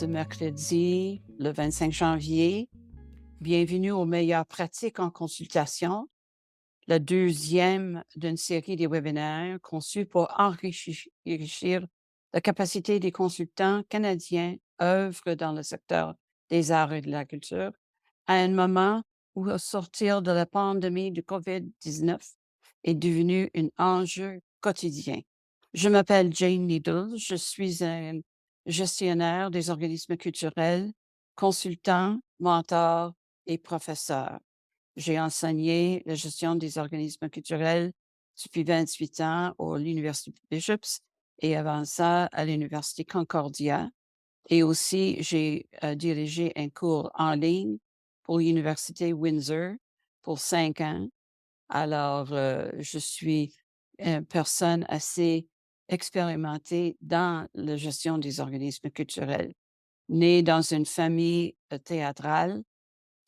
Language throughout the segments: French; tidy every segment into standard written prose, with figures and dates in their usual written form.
ce mercredi, le 25 janvier. Bienvenue aux meilleures pratiques en consultation, le deuxième d'une série de webinaires conçus pour enrichir la capacité des consultants canadiens œuvrent dans le secteur des arts et de la culture à un moment où sortir de la pandémie du COVID-19 est devenu un enjeu quotidien. Je m'appelle Jane Needle, je suis un gestionnaire des organismes culturels, consultant, mentor et professeur. J'ai enseigné la gestion des organismes culturels depuis 28 ans à l'Université Bishops et avant ça à l'Université Concordia. Et aussi, j'ai dirigé un cours en ligne pour l'Université Windsor pour 5 ans. Alors, je suis une personne assez expérimentée dans la gestion des organismes culturels. Née dans une famille théâtrale,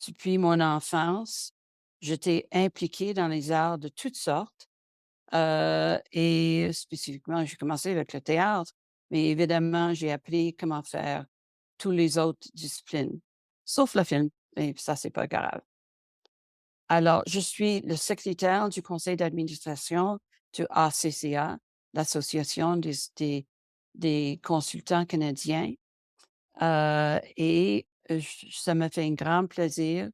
depuis mon enfance, j'étais impliquée dans les arts de toutes sortes et spécifiquement, j'ai commencé avec le théâtre, mais évidemment, j'ai appris comment faire tous les autres disciplines, sauf le film, et ça, c'est pas grave. Alors, je suis le secrétaire du conseil d'administration du ACCA, l'Association des consultants canadiens, et ça me fait un grand plaisir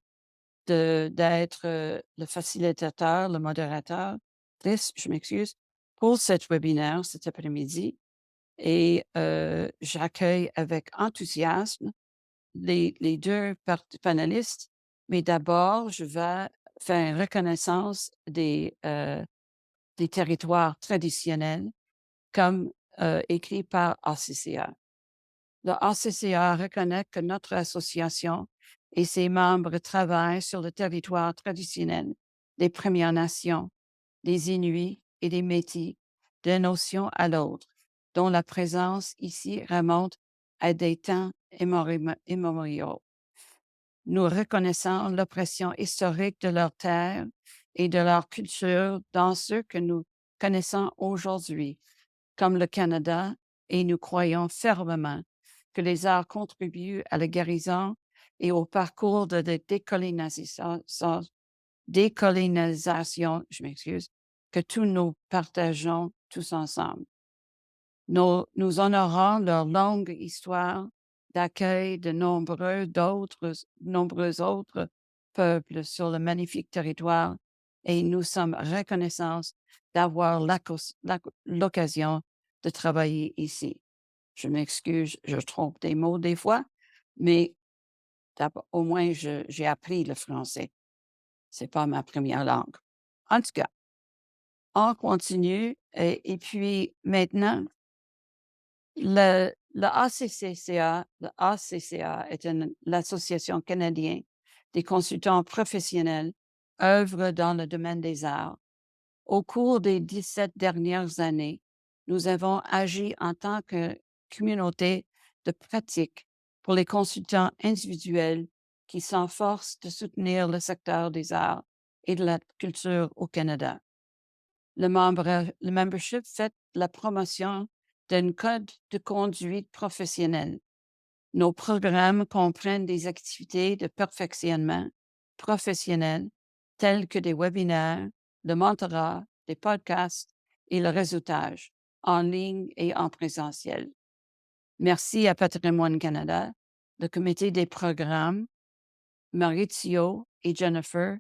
d'être le facilitateur, le modérateur, je m'excuse, pour cet webinaire cet après-midi et j'accueille avec enthousiasme les 2 panélistes, mais d'abord, je vais faire une reconnaissance des territoires traditionnels comme, écrit par ACCA. Le ACCA reconnaît que notre association et ses membres travaillent sur le territoire traditionnel des Premières Nations, des Inuits et des Métis, d'une notion à l'autre, dont la présence ici remonte à des temps immémoriaux. Nous reconnaissons l'oppression historique de leurs terres et de leur culture dans ceux que nous connaissons aujourd'hui, comme le Canada, et nous croyons fermement que les arts contribuent à la guérison et au parcours de décolonisation, je m'excuse, que tous nous partageons tous ensemble. Nous honorons leur longue histoire d'accueil de nombreux autres peuples sur le magnifique territoire et nous sommes reconnaissants d'avoir l'occasion de travailler ici. Je m'excuse, je trompe des mots des fois, mais au moins j'ai appris le français. C'est pas ma première langue. En tout cas, on continue et puis maintenant, le ACCA est l'Association canadienne des consultants professionnels, œuvre dans le domaine des arts. Au cours des 17 dernières années, nous avons agi en tant que communauté de pratique pour les consultants individuels qui s'efforcent de soutenir le secteur des arts et de la culture au Canada. Le membership fait la promotion d'un code de conduite professionnelle. Nos programmes comprennent des activités de perfectionnement professionnel telles que des webinaires, le mentorat, des podcasts et le réseautage en ligne et en présentiel. Merci à Patrimoine Canada, le comité des programmes, Maurizio et Jennifer,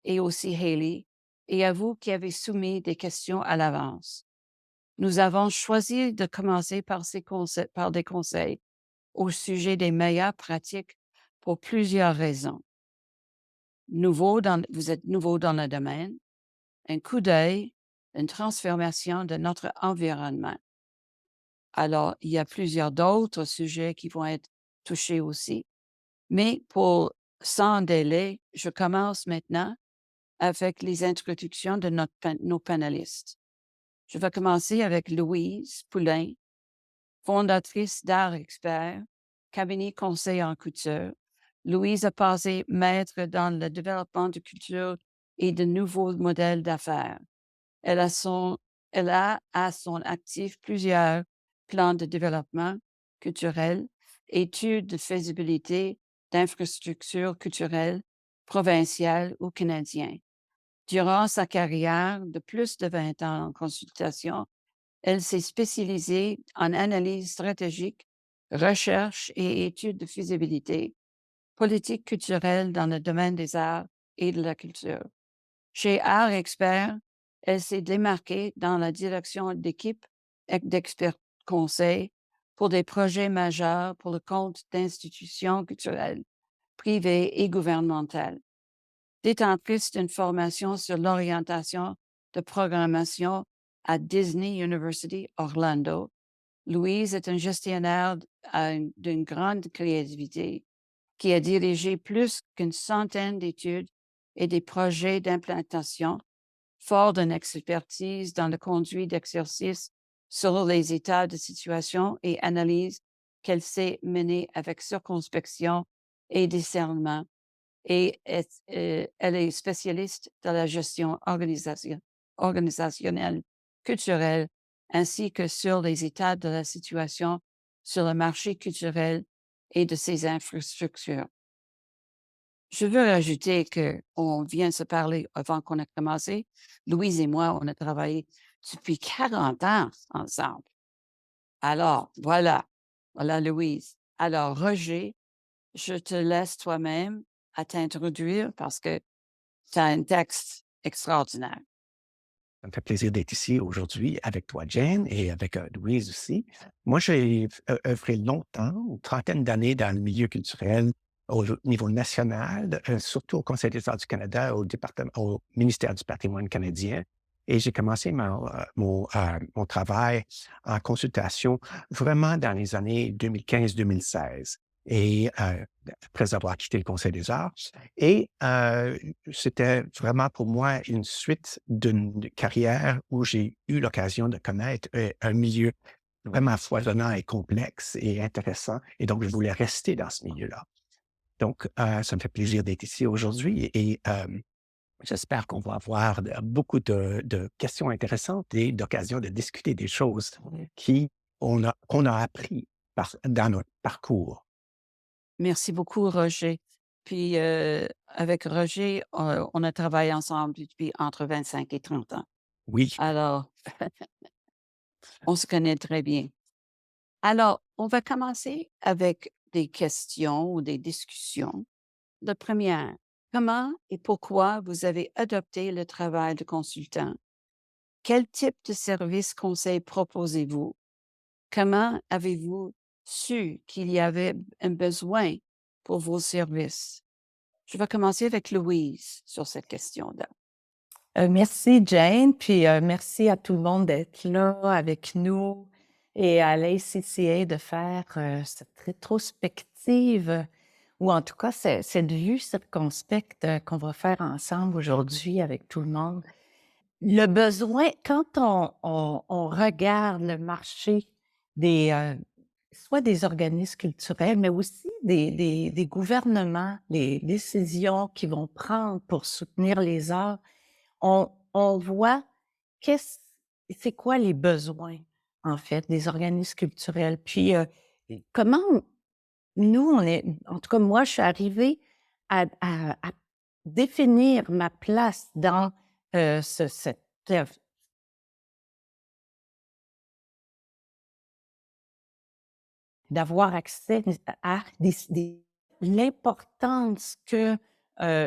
et aussi Hayley, et à vous qui avez soumis des questions à l'avance. Nous avons choisi de commencer par des conseils au sujet des meilleures pratiques pour plusieurs raisons. Vous êtes nouveau dans le domaine, un coup d'œil, une transformation de notre environnement. Alors, il y a plusieurs d'autres sujets qui vont être touchés aussi. Mais sans délai, je commence maintenant avec les introductions de nos panélistes. Je vais commencer avec Louise Poulain, fondatrice d'Art Expert, cabinet conseil en couture. Louise a passé maître dans le développement de culture et de nouveaux modèles d'affaires. Elle a à son actif plusieurs plans de développement culturel étude de faisabilité d'infrastructures culturelles provinciales ou canadiennes. Durant sa carrière de plus de 20 ans en consultation, elle s'est spécialisée en analyse stratégique, recherche et études de faisabilité, politique culturelle dans le domaine des arts et de la culture. Chez Art Expert, elle s'est démarquée dans la direction d'équipes d'experts conseils pour des projets majeurs pour le compte d'institutions culturelles, privées et gouvernementales. Détentrice d'une formation sur l'orientation de programmation à Disney University Orlando, Louise est une gestionnaire d'une grande créativité qui a dirigé plus qu'une centaine d'études et des projets d'implantation, fort d'une expertise dans le conduit d'exercice sur les états de situation et analyse qu'elle sait mener avec circonspection et discernement. Et elle est spécialiste de la gestion organisationnelle, culturelle, ainsi que sur les états de la situation sur le marché culturel et de ses infrastructures. Je veux rajouter qu'on vient de se parler avant qu'on ait commencé. Louise et moi, on a travaillé depuis 40 ans ensemble. Alors, voilà. Voilà, Louise. Alors, Roger, je te laisse toi-même à t'introduire parce que tu as un texte extraordinaire. Ça me fait plaisir d'être ici aujourd'hui avec toi, Jane, et avec Louise aussi. Moi, j'ai œuvré longtemps, une trentaine d'années dans le milieu culturel au niveau national, surtout au Conseil des arts du Canada, au ministère du patrimoine canadien. Et j'ai commencé mon travail en consultation vraiment dans les années 2015-2016. Et après avoir quitté le Conseil des arts. Et c'était vraiment pour moi une suite d'une carrière où j'ai eu l'occasion de connaître un milieu vraiment foisonnant et complexe et intéressant. Et donc, je voulais rester dans ce milieu-là. Donc, ça me fait plaisir d'être ici aujourd'hui et j'espère qu'on va avoir beaucoup de questions intéressantes et d'occasions de discuter des choses qu'on a appris dans notre parcours. Merci beaucoup, Roger. Puis, avec Roger, on a travaillé ensemble depuis entre 25 et 30 ans. Oui. Alors, on se connaît très bien. Alors, on va commencer avec des questions ou des discussions. La première, comment et pourquoi vous avez adopté le travail de consultant? Quel type de service conseil proposez-vous? Comment avez-vous su qu'il y avait un besoin pour vos services? Je vais commencer avec Louise sur cette question-là. Merci Jane, puis merci à tout le monde d'être là avec nous et à l'ACCA de faire cette rétrospective ou en tout cas cette vue circonspecte qu'on va faire ensemble aujourd'hui avec tout le monde. Le besoin, quand on regarde le marché soit des organismes culturels, mais aussi des gouvernements, les décisions qu'ils vont prendre pour soutenir les arts, on voit c'est quoi les besoins, en fait, des organismes culturels. Puis, comment nous, en tout cas, moi, je suis arrivée à définir ma place dans cette œuvre. D'avoir accès à l'importance que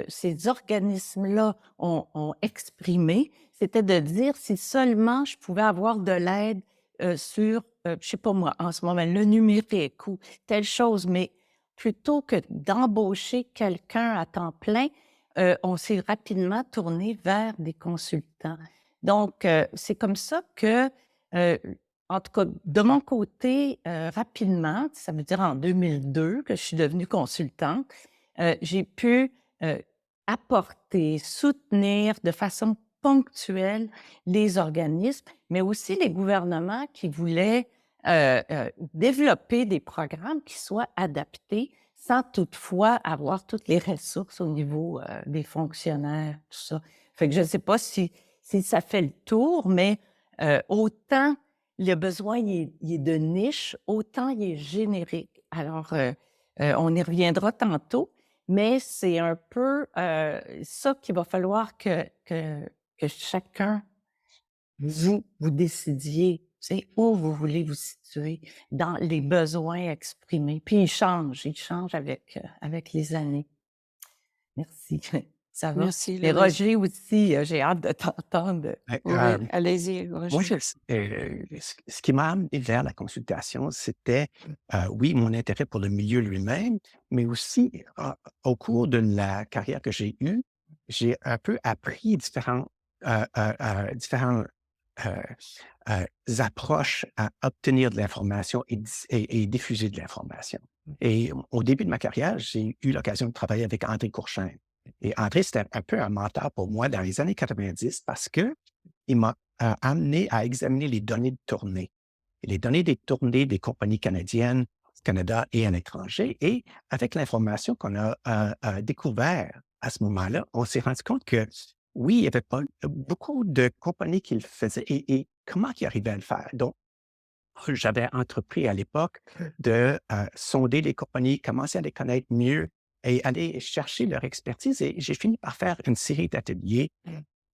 ces organismes-là ont exprimé, c'était de dire si seulement je pouvais avoir de l'aide sur, je sais pas moi, en ce moment, le numérique ou telle chose, mais plutôt que d'embaucher quelqu'un à temps plein, on s'est rapidement tourné vers des consultants. Donc, c'est comme ça que en tout cas, de mon côté, rapidement, ça veut dire en 2002 que je suis devenue consultante, j'ai pu apporter, soutenir de façon ponctuelle les organismes, mais aussi les gouvernements qui voulaient développer des programmes qui soient adaptés sans toutefois avoir toutes les ressources au niveau des fonctionnaires, tout ça. Fait que je ne sais pas si ça fait le tour, mais autant le besoin il est de niche, autant il est générique. Alors, on y reviendra tantôt, mais c'est un peu ça qu'il va falloir que chacun, vous décidiez, tu sais, où vous voulez vous situer dans les besoins exprimés. Puis ils changent avec les années. Merci. Ça va? Merci, Et Louise. Roger aussi, j'ai hâte de t'entendre. Ben, Oui, allez-y, moi, Roger. ce qui m'a amené vers la consultation, c'était, oui, mon intérêt pour le milieu lui-même, mais aussi, au cours de la carrière que j'ai eue, j'ai un peu appris différents, heu approches à obtenir de l'information et diffuser de l'information. Et au début de ma carrière, j'ai eu l'occasion de travailler avec André Courchaine. Et André, c'était un peu un mentor pour moi dans les années 90 parce que il m'a, amené à examiner les données de tournée. Et les données des tournées des compagnies canadiennes, au Canada et à l'étranger. Et avec l'information qu'on a, découvert à ce moment-là, on s'est rendu compte que oui, il y avait pas beaucoup de compagnies qui le faisaient et comment ils arrivaient à le faire? Donc, j'avais entrepris à l'époque de, sonder les compagnies, commencer à les connaître mieux et aller chercher leur expertise et j'ai fini par faire une série d'ateliers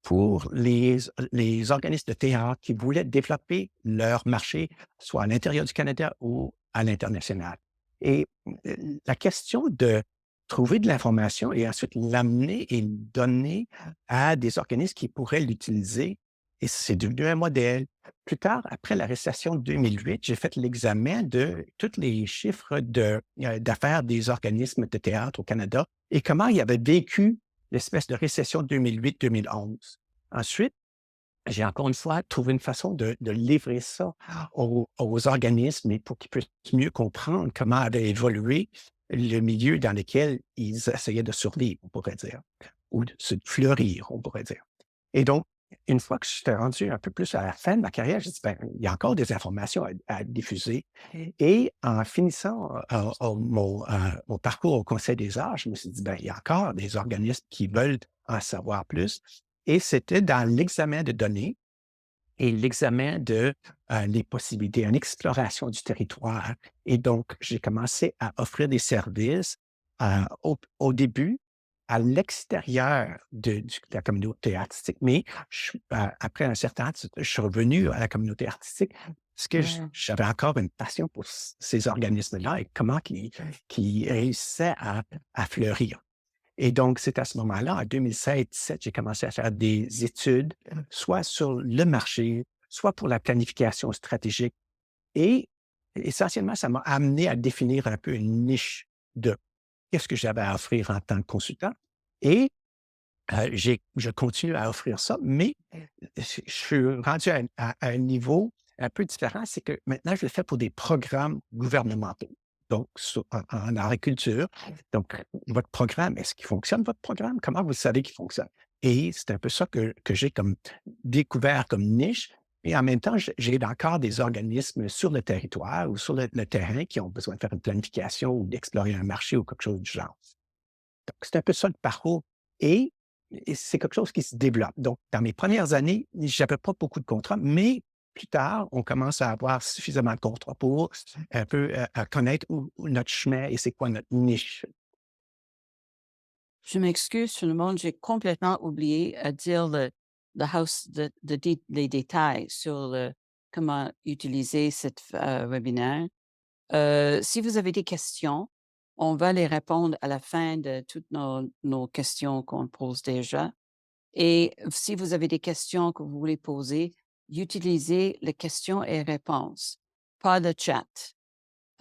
pour les organismes de théâtre qui voulaient développer leur marché, soit à l'intérieur du Canada ou à l'international. Et la question de trouver de l'information et ensuite l'amener et le donner à des organismes qui pourraient l'utiliser, et c'est devenu un modèle. Plus tard, après la récession de 2008, j'ai fait l'examen de tous les chiffres d'affaires des organismes de théâtre au Canada et comment ils avaient vécu l'espèce de récession de 2008-2011. Ensuite, j'ai encore une fois trouvé une façon de livrer ça aux organismes et pour qu'ils puissent mieux comprendre comment avait évolué le milieu dans lequel ils essayaient de survivre, on pourrait dire, ou de se fleurir, on pourrait dire. Et donc, une fois que j'étais rendu un peu plus à la fin de ma carrière, j'ai dit, ben, il y a encore des informations à diffuser. Et en finissant mon parcours au Conseil des arts, je me suis dit, ben, il y a encore des organismes qui veulent en savoir plus. Et c'était dans l'examen de données et l'examen de les possibilités, une exploration du territoire. Et donc, j'ai commencé à offrir des services au début à l'extérieur de la communauté artistique. Mais après un certain temps, je suis revenu à la communauté artistique parce que Ouais. j'avais encore une passion pour ces organismes-là et comment qui réussissaient à fleurir. Et donc, c'est à ce moment-là, en 2016-17, j'ai commencé à faire des études, soit sur le marché, soit pour la planification stratégique. Et essentiellement, ça m'a amené à définir un peu une niche de qu'est-ce que j'avais à offrir en tant que consultant. Et je continue à offrir ça, mais je suis rendu à un niveau un peu différent, c'est que maintenant, je le fais pour des programmes gouvernementaux. Donc, en agriculture. Donc, votre programme, est-ce qu'il fonctionne, votre programme? Comment vous savez qu'il fonctionne? Et c'est un peu ça que j'ai comme découvert comme niche. Et en même temps, j'ai encore des organismes sur le territoire ou sur le terrain qui ont besoin de faire une planification ou d'explorer un marché ou quelque chose du genre. Donc, c'est un peu ça le parcours et c'est quelque chose qui se développe. Donc, dans mes premières années, j'avais pas beaucoup de contrats, mais plus tard, on commence à avoir suffisamment de contrats pour un peu, à connaître où notre chemin et c'est quoi notre niche. Je m'excuse tout le monde, j'ai complètement oublié à dire le house les détails sur comment utiliser cette webinaire. Si vous avez des questions, on va les répondre à la fin de toutes nos questions qu'on pose déjà. Et si vous avez des questions que vous voulez poser, utilisez les questions et réponses, pas le chat.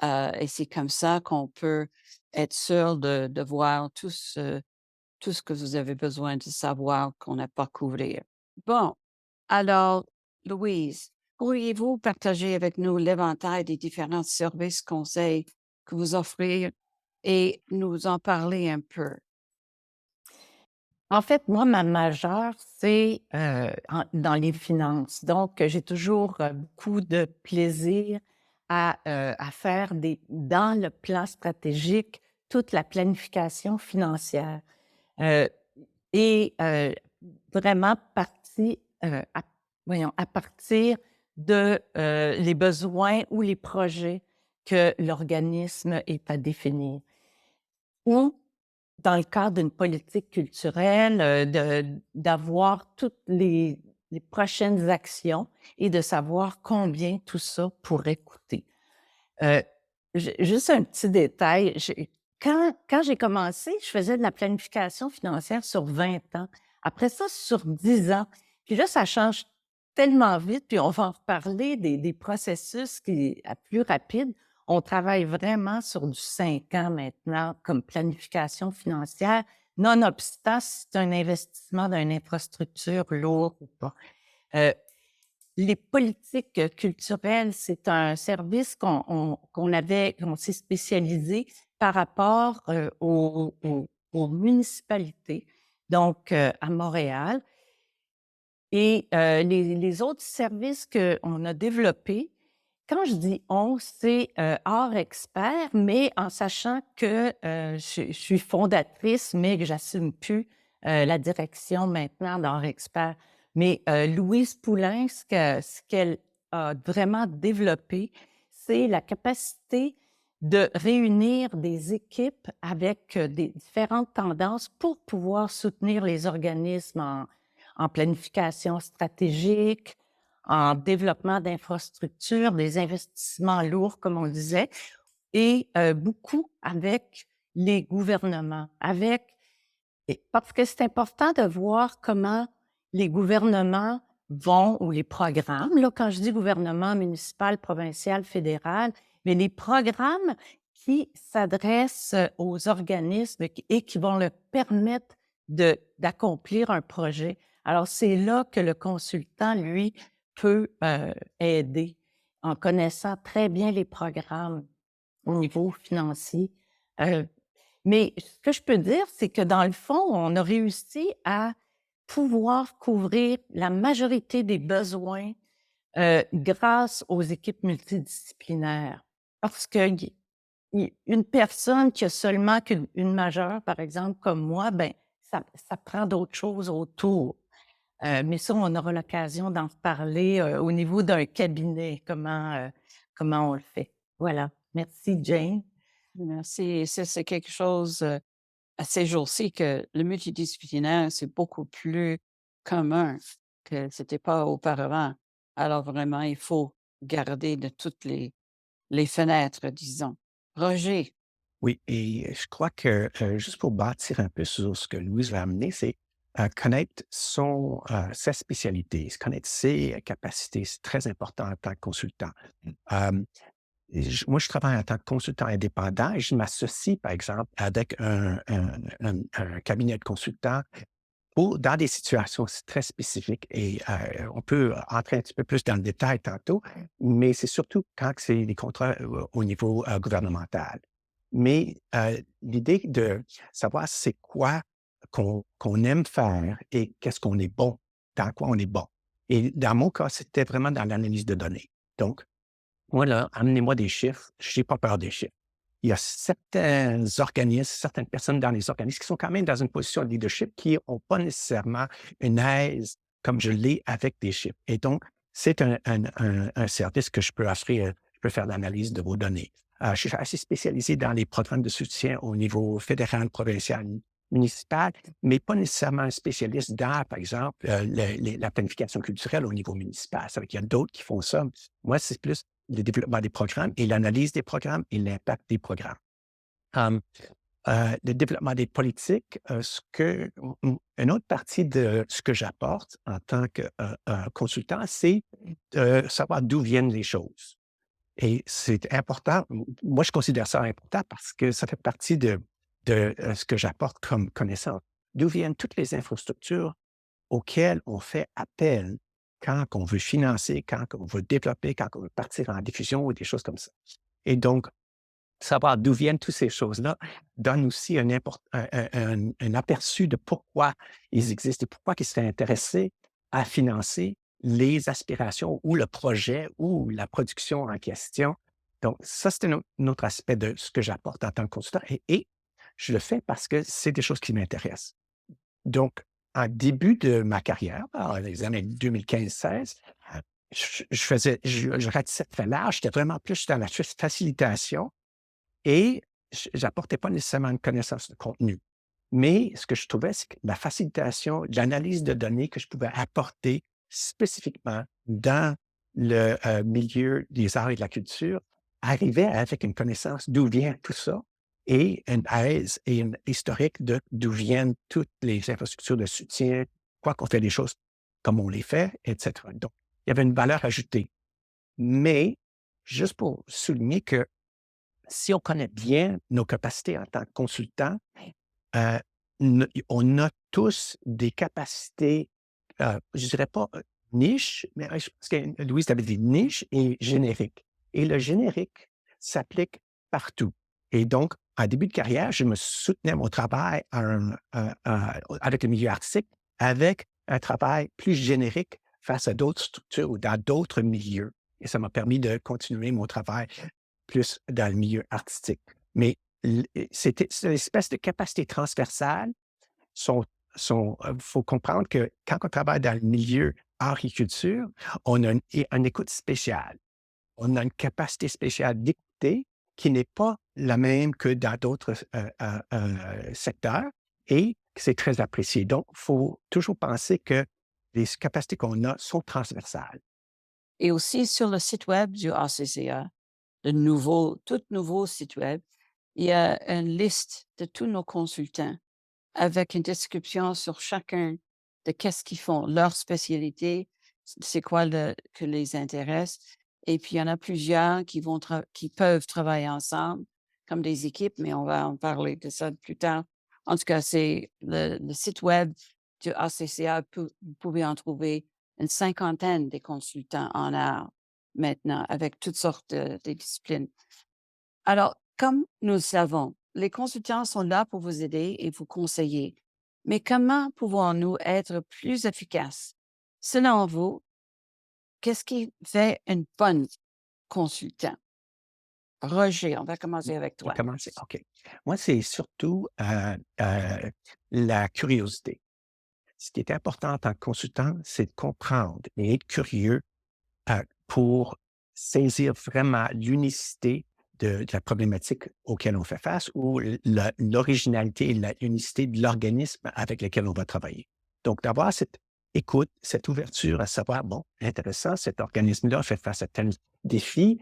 Et c'est comme ça qu'on peut être sûr de voir tout ce que vous avez besoin de savoir qu'on n'a pas couvert. Bon, alors, Louise, pourriez-vous partager avec nous l'éventail des différents services, conseils que vous offrez et nous en parler un peu? En fait, moi, ma majeure, c'est dans les finances. Donc, j'ai toujours beaucoup de plaisir à faire dans le plan stratégique toute la planification financière. Euh, et vraiment à partir de les besoins ou les projets que l'organisme est à définir. Ou, dans le cadre d'une politique culturelle, d'avoir toutes les prochaines actions et de savoir combien tout ça pourrait coûter. Heu, juste un petit détail, quand j'ai commencé, je faisais de la planification financière sur 20 ans. Après ça, sur 10 ans. Puis là, ça change tellement vite, puis on va en reparler des processus plus rapides. On travaille vraiment sur du 5 ans maintenant comme planification financière, nonobstant si c'est un investissement dans une infrastructure lourde ou pas. Heu, les politiques culturelles, c'est un service qu'on s'est spécialisé par rapport aux municipalités, donc à Montréal. Et les autres services qu'on a développés, quand je dis «on», c'est Art Expert, mais en sachant que je suis fondatrice, mais que j'assume plus la direction maintenant d'Art Expert. Mais Louise Poulain, ce qu'elle a vraiment développé, c'est la capacité de réunir des équipes avec des différentes tendances pour pouvoir soutenir les organismes en planification stratégique, en développement d'infrastructures, des investissements lourds, comme on disait, et beaucoup avec les gouvernements, parce que c'est important de voir comment les gouvernements vont, ou les programmes, là, quand je dis gouvernement municipal, provincial, fédéral, mais les programmes qui s'adressent aux organismes et qui vont leur permettre d'accomplir un projet. Alors, c'est là que le consultant, lui, peut aider en connaissant très bien les programmes au niveau financier. Euh, mais ce que je peux dire, c'est que dans le fond, on a réussi à pouvoir couvrir la majorité des besoins grâce aux équipes multidisciplinaires. Parce qu'une personne qui a seulement une majeure, par exemple, comme moi, ben ça prend d'autres choses autour. Mais ça, on aura l'occasion d'en reparler au niveau d'un cabinet, comment on le fait. Voilà. Merci, Jane. Merci. Et ça, c'est quelque chose à ces jours-ci que le multidisciplinaire, c'est beaucoup plus commun que c'était pas auparavant. Alors vraiment, il faut garder de toutes les fenêtres, disons. Roger, Oui, et je crois que juste pour bâtir un peu sur ce que Louise va amener, c'est connaître sa spécialité, connaître ses capacités. C'est très important en tant que consultant. Euh, Moi, je travaille en tant que consultant indépendant et je m'associe, par exemple, avec un cabinet de consultants dans des situations très spécifiques. Et on peut entrer un petit peu plus dans le détail tantôt, mais c'est surtout quand c'est des contrats au niveau gouvernemental. Mais l'idée de savoir c'est quoi qu'on aime faire et qu'est-ce qu'on est bon, dans quoi on est bon. Et dans mon cas, c'était vraiment dans l'analyse de données. Donc, moi, là, amenez-moi des chiffres, je n'ai pas peur des chiffres. Il y a certains organismes, certaines personnes dans les organismes qui sont quand même dans une position de leadership qui n'ont pas nécessairement une aise comme je l'ai avec des chiffres. Et donc, c'est un service que je peux offrir. Je peux faire l'analyse de vos données. Je suis assez spécialisé dans les programmes de soutien au niveau fédéral, provincial, municipal, mais pas nécessairement un spécialiste dans, par exemple, la planification culturelle au niveau municipal. Ça veut dire qu'il y a d'autres qui font ça. Moi, c'est plus le développement des programmes et l'analyse des programmes et l'impact des programmes. Le développement des politiques, une autre partie de ce que j'apporte en tant que consultant, c'est de savoir d'où viennent les choses. Et c'est important. Moi, je considère ça important parce que ça fait partie de ce que j'apporte comme connaissance. D'où viennent toutes les infrastructures auxquelles on fait appel quand on veut financer, quand on veut développer, quand on veut partir en diffusion ou des choses comme ça. Et donc, savoir d'où viennent toutes ces choses-là donne aussi un aperçu de pourquoi ils existent et pourquoi ils seraient intéressés à financer les aspirations ou le projet ou la production en question. Donc, ça, c'est un autre aspect de ce que j'apporte en tant que consultant et je le fais parce que c'est des choses qui m'intéressent. Donc, en début de ma carrière, dans les années 2015-16, je ratissais très large, j'étais vraiment plus dans la facilitation et j'apportais pas nécessairement une connaissance de contenu. Mais ce que je trouvais, c'est que la facilitation, l'analyse de données que je pouvais apporter spécifiquement dans le milieu des arts et de la culture arrivait avec une connaissance d'où vient tout ça et une aise et une historique de d'où viennent toutes les infrastructures de soutien, quoi qu'on fait les choses comme on les fait, etc. Donc, il y avait une valeur ajoutée. Mais, juste pour souligner que si on connaît bien nos capacités en tant que consultant, Heu, on a tous des capacités, je dirais pas, niche, mais je pense que Louise avait dit niche et générique. Et le générique s'applique partout. Et donc, en début de carrière, je me soutenais mon travail avec le milieu artistique, avec un travail plus générique face à d'autres structures ou dans d'autres milieux. Et ça m'a permis de continuer mon travail plus dans le milieu artistique. Mais c'est une espèce de capacité transversale. Faut comprendre que quand on travaille dans le milieu art et culture, on a une écoute spéciale. On a une capacité spéciale d'écouter qui n'est pas la même que dans d'autres secteurs et c'est très apprécié. Donc, il faut toujours penser que les capacités qu'on a sont transversales. Et aussi sur le site web du ACCA, tout nouveau site web, il y a une liste de tous nos consultants avec une description sur chacun de qu'est-ce qu'ils font, leur spécialité, c'est quoi que les intéresse. Et puis, il y en a plusieurs qui peuvent travailler ensemble comme des équipes, mais on va en parler de ça plus tard. En tout cas, c'est le site web du ACCA, vous pouvez en trouver une cinquantaine des consultants en art maintenant, avec toutes sortes de disciplines. Alors, comme nous le savons, les consultants sont là pour vous aider et vous conseiller. Mais comment pouvons-nous être plus efficaces? Selon vous, qu'est-ce qui fait une bonne consultant? Roger, on va commencer avec Je vais toi. commencer? OK. Moi, c'est surtout, la curiosité. Ce qui est important en tant que consultant, c'est de comprendre et être curieux, pour saisir vraiment l'unicité de la problématique auquel on fait face ou l'originalité et l'unicité de l'organisme avec lequel on va travailler. Donc, d'avoir cette écoute, cette ouverture à savoir, bon, intéressant, cet organisme-là fait face à tel défi,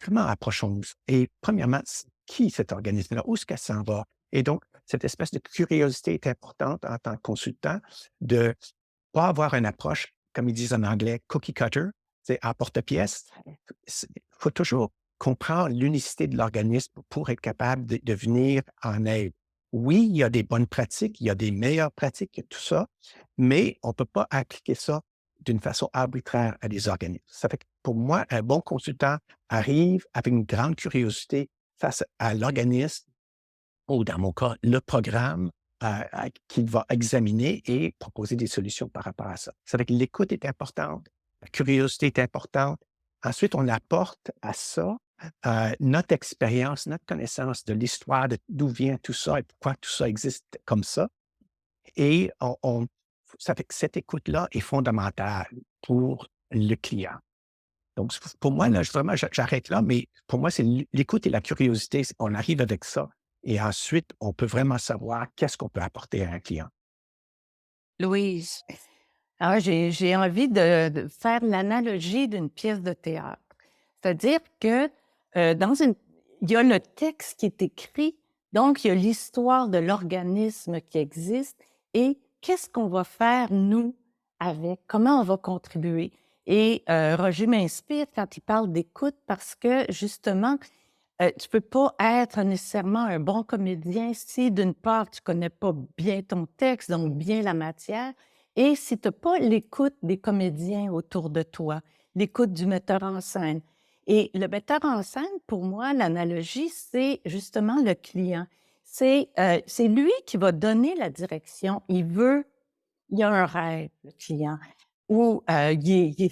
comment approchons-nous? Et premièrement, c'est qui cet organisme-là? Où est-ce qu'elle s'en va? Et donc, cette espèce de curiosité est importante en tant que consultant de pas avoir une approche, comme ils disent en anglais, cookie cutter, c'est à porte-pièce. Il faut toujours comprendre l'unicité de l'organisme pour être capable de venir en aide. Oui, il y a des bonnes pratiques, il y a des meilleures pratiques, il y a tout ça, mais on ne peut pas appliquer ça d'une façon arbitraire à des organismes. Ça fait que pour moi, un bon consultant arrive avec une grande curiosité face à l'organisme ou dans mon cas, le programme qu'il va examiner et proposer des solutions par rapport à ça. Ça fait que l'écoute est importante, la curiosité est importante. Ensuite, on apporte à ça notre expérience, notre connaissance de l'histoire, d'où vient tout ça et pourquoi tout ça existe comme ça. Et ça fait que cette écoute-là est fondamentale pour le client. Donc, pour moi, là, vraiment, j'arrête là, mais pour moi, c'est l'écoute et la curiosité. On arrive avec ça et ensuite, on peut vraiment savoir qu'est-ce qu'on peut apporter à un client. Louise, Alors, j'ai envie de faire l'analogie d'une pièce de théâtre. C'est-à-dire que dans il y a le texte qui est écrit, donc il y a l'histoire de l'organisme qui existe et qu'est-ce qu'on va faire, nous, avec, comment on va contribuer. Et Roger m'inspire quand il parle d'écoute parce que, justement, tu peux pas être nécessairement un bon comédien si, d'une part, tu connais pas bien ton texte, donc bien la matière, et si tu as pas l'écoute des comédiens autour de toi, l'écoute du metteur en scène. Et le metteur en scène, pour moi, l'analogie, c'est justement le client. C'est lui qui va donner la direction. Il a un rêve, le client, ou il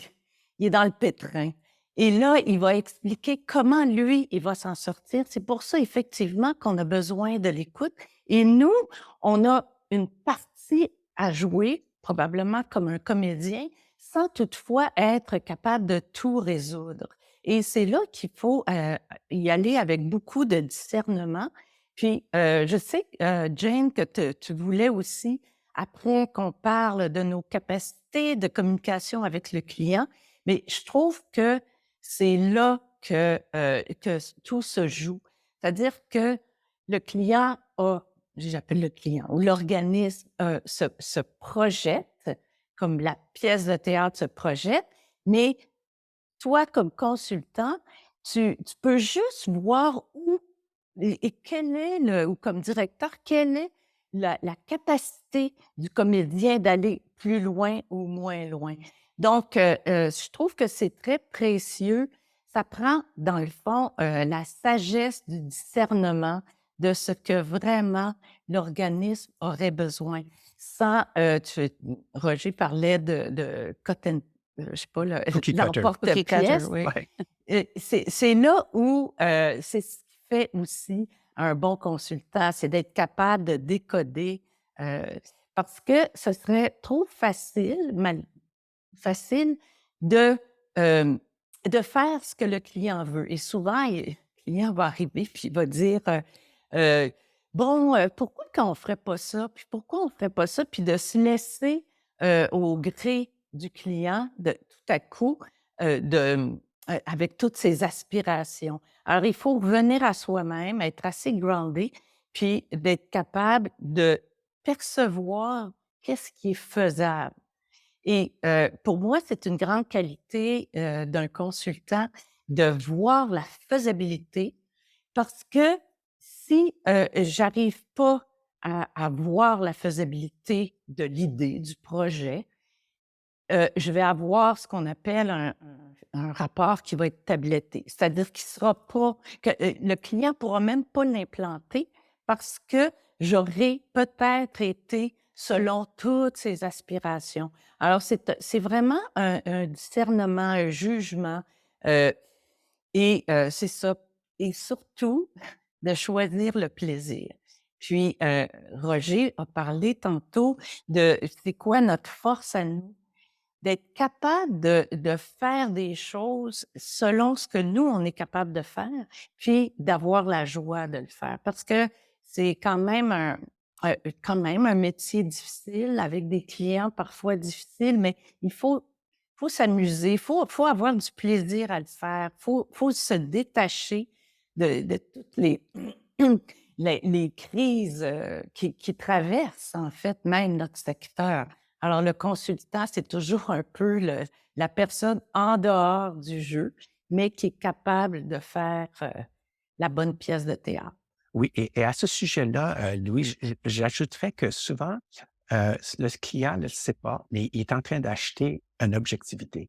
est dans le pétrin. Et là, il va expliquer comment lui, il va s'en sortir. C'est pour ça, effectivement, qu'on a besoin de l'écoute. Et nous, on a une partie à jouer, probablement comme un comédien, sans toutefois être capable de tout résoudre. Et c'est là qu'il faut y aller avec beaucoup de discernement. Puis, je sais, Jane, que tu voulais aussi, après qu'on parle de nos capacités de communication avec le client, mais je trouve que c'est là que tout se joue. C'est-à-dire que le client a, j'appelle le client, ou l'organisme se projette, comme la pièce de théâtre se projette, mais toi, comme consultant, tu peux juste voir où et quel est ou comme directeur, quelle est la capacité du comédien d'aller plus loin ou moins loin. Donc, je trouve que c'est très précieux. Ça prend, dans le fond, la sagesse du discernement de ce que vraiment l'organisme aurait besoin. Sans, Roger parlait de je sais pas, Cookie cutter. Cookie cutter, l'emporte-pièce. oui. Ouais. C'est là où c'est ce qui fait aussi un bon consultant, c'est d'être capable de décoder, euh, parce que ce serait trop facile de, de faire ce que le client veut. Et souvent, le client va arriver puis il va dire euh, bon, pourquoi qu'on ne ferait pas ça? Puis pourquoi on ne ferait pas ça? Puis de se laisser au gré du client de tout à coup avec toutes ses aspirations. Alors, il faut revenir à soi-même, être assez groundé, puis d'être capable de percevoir qu'est-ce qui est faisable. Et pour moi, c'est une grande qualité d'un consultant de voir la faisabilité parce que si j'arrive pas à voir la faisabilité de l'idée, du projet, je vais avoir ce qu'on appelle un rapport qui va être tabletté. C'est-à-dire qu'il sera pas, que le client ne pourra même pas l'implanter parce que j'aurai peut-être été selon toutes ses aspirations. Alors, c'est vraiment un discernement, un jugement, euh, et c'est ça. Et surtout, de choisir le plaisir. Puis, Roger a parlé tantôt de c'est quoi notre force à nous, d'être capable de faire des choses selon ce que nous, on est capable de faire, puis d'avoir la joie de le faire. Parce que c'est quand même un métier difficile avec des clients parfois difficiles, mais il faut s'amuser, il faut avoir du plaisir à le faire, il faut se détacher de toutes les crises qui traversent en fait même notre secteur. Alors, le consultant, c'est toujours un peu la personne en dehors du jeu, mais qui est capable de faire la bonne pièce de théâtre. Oui, et à ce sujet-là, Louis, j'ajouterais que souvent, le client ne le sait pas, mais il est en train d'acheter une objectivité.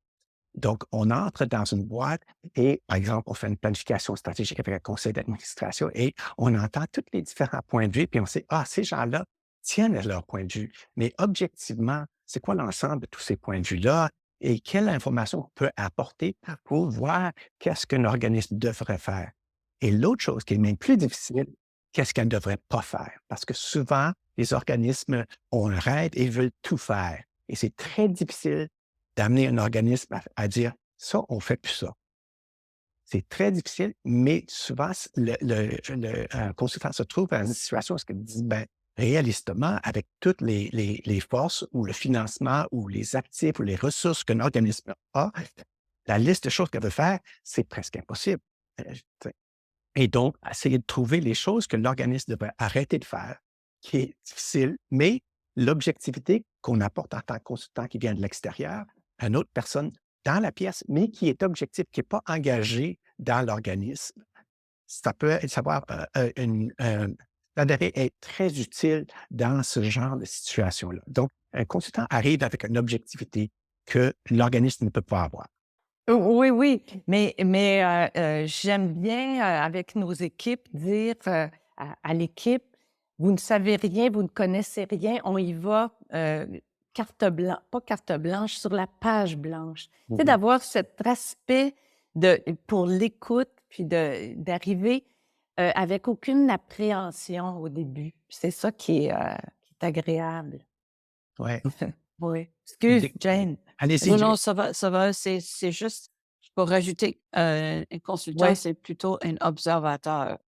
Donc, on entre dans une boîte et, par exemple, on fait une planification stratégique avec un conseil d'administration et on entend tous les différents points de vue, puis on sait, ah, ces gens-là tiennent à leur point de vue. Mais objectivement, c'est quoi l'ensemble de tous ces points de vue-là et quelle information on peut apporter pour voir qu'est-ce qu'un organisme devrait faire? Et l'autre chose qui est même plus difficile, qu'est-ce qu'elle ne devrait pas faire? Parce que souvent, les organismes ont un rêve et veulent tout faire. Et c'est très difficile d'amener un organisme à dire ça, on ne fait plus ça. C'est très difficile, mais souvent, un consultant se trouve dans une situation où il dit ben, réalistement, avec toutes les forces ou le financement ou les actifs ou les ressources qu'un organisme a, la liste de choses qu'elle veut faire, c'est presque impossible. Tu sais. Et donc, essayer de trouver les choses que l'organisme devrait arrêter de faire, qui est difficile, mais l'objectivité qu'on apporte en tant que consultant qui vient de l'extérieur, à une autre personne dans la pièce, mais qui est objectif, qui n'est pas engagé dans l'organisme, ça peut savoir ça devrait être très utile dans ce genre de situation-là. Donc, un consultant arrive avec une objectivité que l'organisme ne peut pas avoir. Oui, oui, mais j'aime bien, avec nos équipes, dire à l'équipe, vous ne savez rien, vous ne connaissez rien, on y va carte blanche, pas carte blanche, sur la page blanche. Tu sais, d'avoir cet aspect pour l'écoute, puis d'arriver avec aucune appréhension au début. C'est ça qui est agréable. Ouais. Oui. Excuse, Dé- Jane. Allez-y, Non, Jane. non, ça va, c'est juste pour rajouter, un consultant, Oui, c'est plutôt un observateur.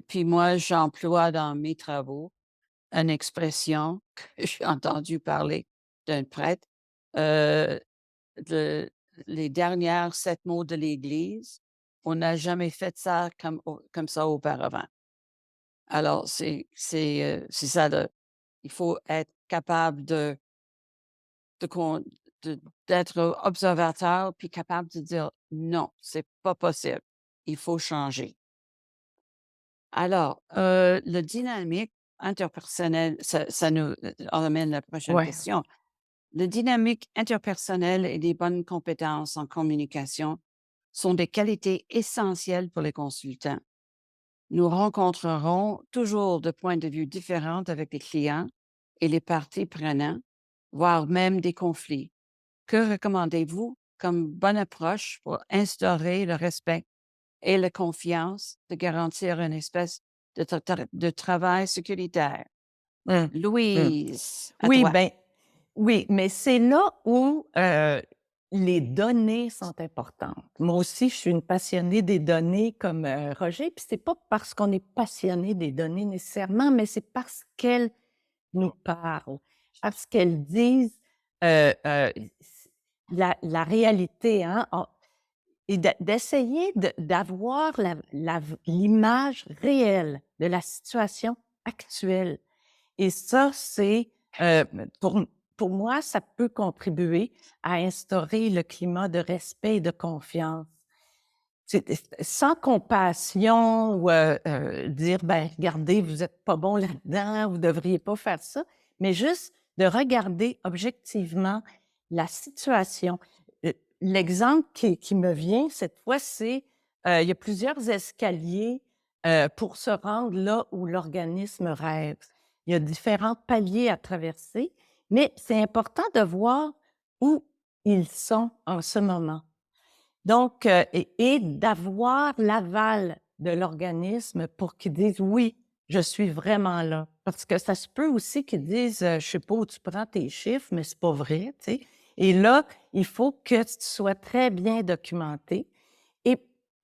Puis moi, j'emploie dans mes travaux une expression que j'ai entendue parler d'un prêtre, heu, de les dernières 7 mots de l'Église, on n'a jamais fait ça comme ça auparavant. Alors c'est ça le il faut être capable de con de d'être observateur puis capable de dire: «Non, c'est pas possible, il faut changer». Alors, le dynamique interpersonnel, ça nous, amène la prochaine oui. question. Le dynamique interpersonnel et des bonnes compétences en communication sont des qualités essentielles pour les consultants. Nous rencontrerons toujours de points de vue différents avec les clients et les parties prenantes, voire même des conflits. Que recommandez-vous comme bonne approche pour instaurer le respect et la confiance, de garantir une espèce de travail sécuritaire? Mmh. Mmh. Louise, à Oui, toi. ben, oui, mais c'est là où, les données sont importantes. Moi aussi, je suis une passionnée des données comme, Roger, puis c'est pas parce qu'on est passionné des données nécessairement, mais c'est parce qu'elles nous parlent, parce qu'elles disent, s la réalité, hein. Et d'essayer d'avoir l'image réelle de la situation actuelle. Et ça, c'est, pour pour moi, ça peut contribuer à instaurer le climat de respect et de confiance. C'est sans compassion ou, dire: «Ben, regardez, vous êtes pas bon là-dedans, vous devriez pas faire ça», mais juste de regarder objectivement la situation. L'exemple qui me vient cette fois, c'est, il y a plusieurs escaliers, pour se rendre là où l'organisme rêve. Il y a différents paliers à traverser, mais c'est important de voir où ils sont en ce moment. Donc, et d'avoir l'aval de l'organisme pour qu'ils disent: «Oui, je suis vraiment là». Parce que ça se peut aussi qu'ils disent, «Je sais pas où tu prends tes chiffres, mais c'est pas vrai», tu sais? Et là, il faut que tu sois très bien documenté et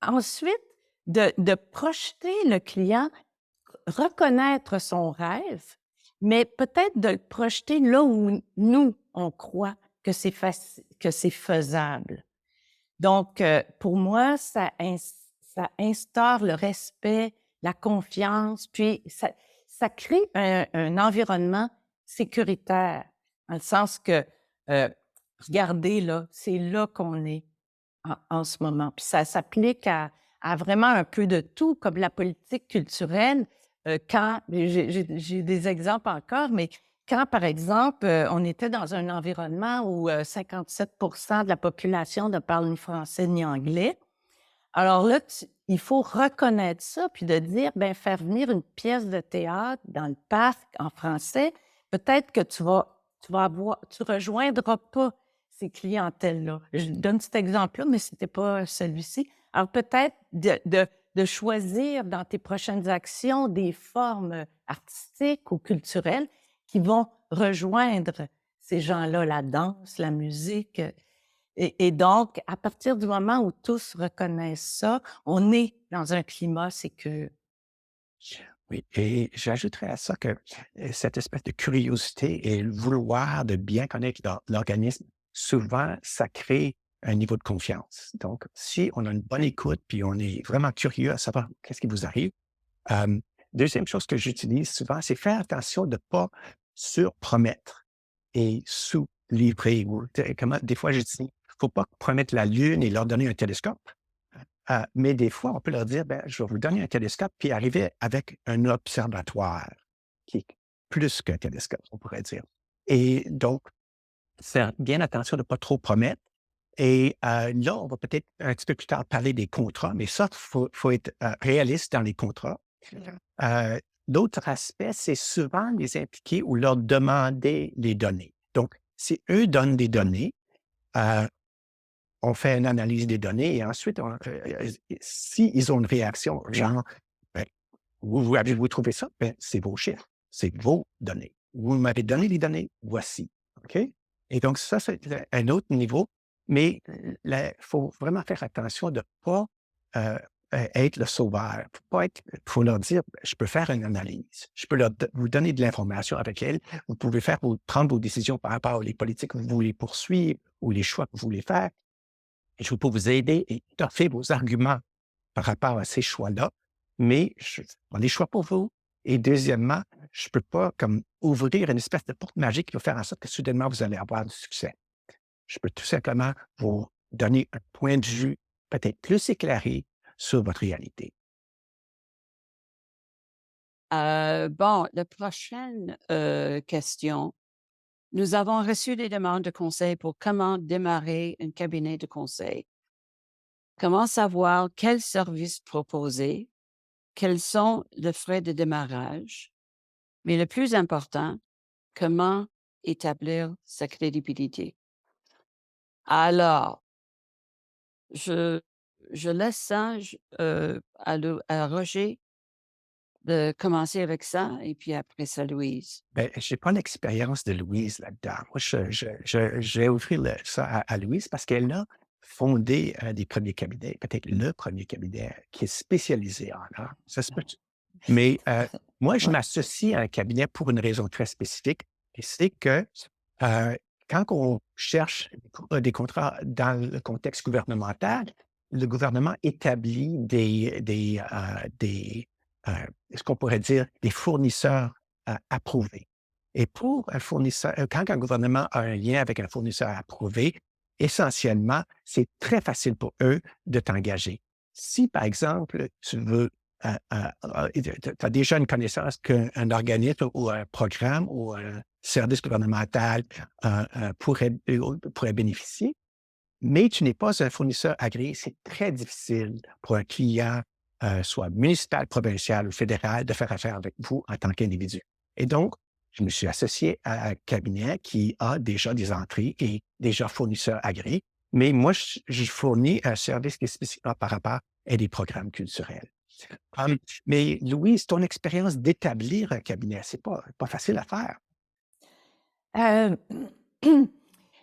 ensuite de projeter le client, reconnaître son rêve, mais peut-être de le projeter là où nous, on croit que c'est faisable. Donc, pour moi, ça instaure le respect, la confiance, puis ça crée un environnement sécuritaire, dans le sens que, heu, regardez là, c'est là qu'on est en ce moment. Puis ça s'applique à vraiment un peu de tout, comme la politique culturelle, quand j'ai des exemples encore, mais quand, par exemple, on était dans un environnement où, 57 de la population ne parle ni français ni anglais, alors là, il faut reconnaître ça, puis de dire, ben faire venir une pièce de théâtre dans le parc en français, peut-être que tu rejoindras pas ces clientèles-là. Je donne cet exemple-là, mais c'était pas celui-ci. Alors peut-être de choisir dans tes prochaines actions des formes artistiques ou culturelles qui vont rejoindre ces gens-là, la danse, la musique. Et donc, à partir du moment où tous reconnaissent ça, on est dans un climat sécure. Oui, et j'ajouterais à ça que cette espèce de curiosité et le vouloir de bien connaître l'organisme, souvent, ça crée un niveau de confiance. Donc, si on a une bonne écoute, puis on est vraiment curieux à savoir qu'est-ce qui vous arrive. euh, Deuxième chose que j'utilise souvent, c'est faire attention de ne pas surpromettre et sous-livrer. Comment, des fois, je dis, il ne faut pas promettre la Lune et leur donner un télescope. Mais des fois, on peut leur dire, ben, je vais vous donner un télescope, puis arriver avec un observatoire qui est plus qu'un télescope, on pourrait dire. Et donc, faire bien attention de ne pas trop promettre. Et là, on va peut-être un petit peu plus tard parler des contrats, mais ça, faut être réaliste dans les contrats. Euh, L'autre aspect, c'est souvent les impliquer ou leur demander les données. Donc, si eux donnent des données, euh, on fait une analyse des données et ensuite, s'ils ont une réaction, genre, ben, vous avez-vous trouvé ça? Ben, c'est vos chiffres, c'est vos données. Vous m'avez donné les données, voici. OK? Et donc ça, c'est un autre niveau, mais il faut vraiment faire attention de ne pas être le sauveur. Faut leur dire, je peux faire une analyse, je peux vous donner de l'information avec elle, vous pouvez prendre vos décisions par rapport aux politiques que vous voulez poursuivre ou les choix que vous voulez faire. Et je peux vous aider et étoffer vos arguments par rapport à ces choix-là, mais je prends des choix pour vous. Et deuxièmement, je ne peux pas comme ouvrir une espèce de porte magique qui va faire en sorte que soudainement, vous allez avoir du succès. Je peux tout simplement vous donner un point de vue peut-être plus éclairé sur votre réalité. Bon, la prochaine question. Nous avons reçu des demandes de conseils pour comment démarrer un cabinet de conseil. Comment savoir quel service proposer? Quels sont les frais de démarrage? Mais le plus important, comment établir sa crédibilité? Alors, je, je laisse ça à Roger de commencer avec ça et puis après ça, Louise. Ben, je n'ai pas l'expérience de Louise là-dedans. Moi, je vais offrir ça à Louise parce qu'elle a fondé un des premiers cabinets, peut-être le premier cabinet qui est spécialisé en art. Ça se peut. Mais moi, je Ouais. m'associe à un cabinet pour une raison très spécifique, et c'est que euh, quand on cherche des contrats dans le contexte gouvernemental, le gouvernement établit euh, ce qu'on pourrait dire des fournisseurs approuvés. Et pour un fournisseur, quand un gouvernement a un lien avec un fournisseur approuvé, essentiellement, c'est très facile pour eux de t'engager. Si, par exemple, tu veux tu as déjà une connaissance qu'un organisme ou un programme ou un service gouvernemental pourrait bénéficier, mais tu n'es pas un fournisseur agréé, c'est très difficile pour un client, soit municipal, provincial ou fédéral, de faire affaire avec vous en tant qu'individu. Et donc, je me suis associé à un cabinet qui a déjà des entrées et déjà fournisseur agréé, mais moi, je fournis un service qui est spécifiquement par rapport à des programmes culturels. Mais Louise, ton expérience d'établir un cabinet, c'est pas facile à faire. Euh,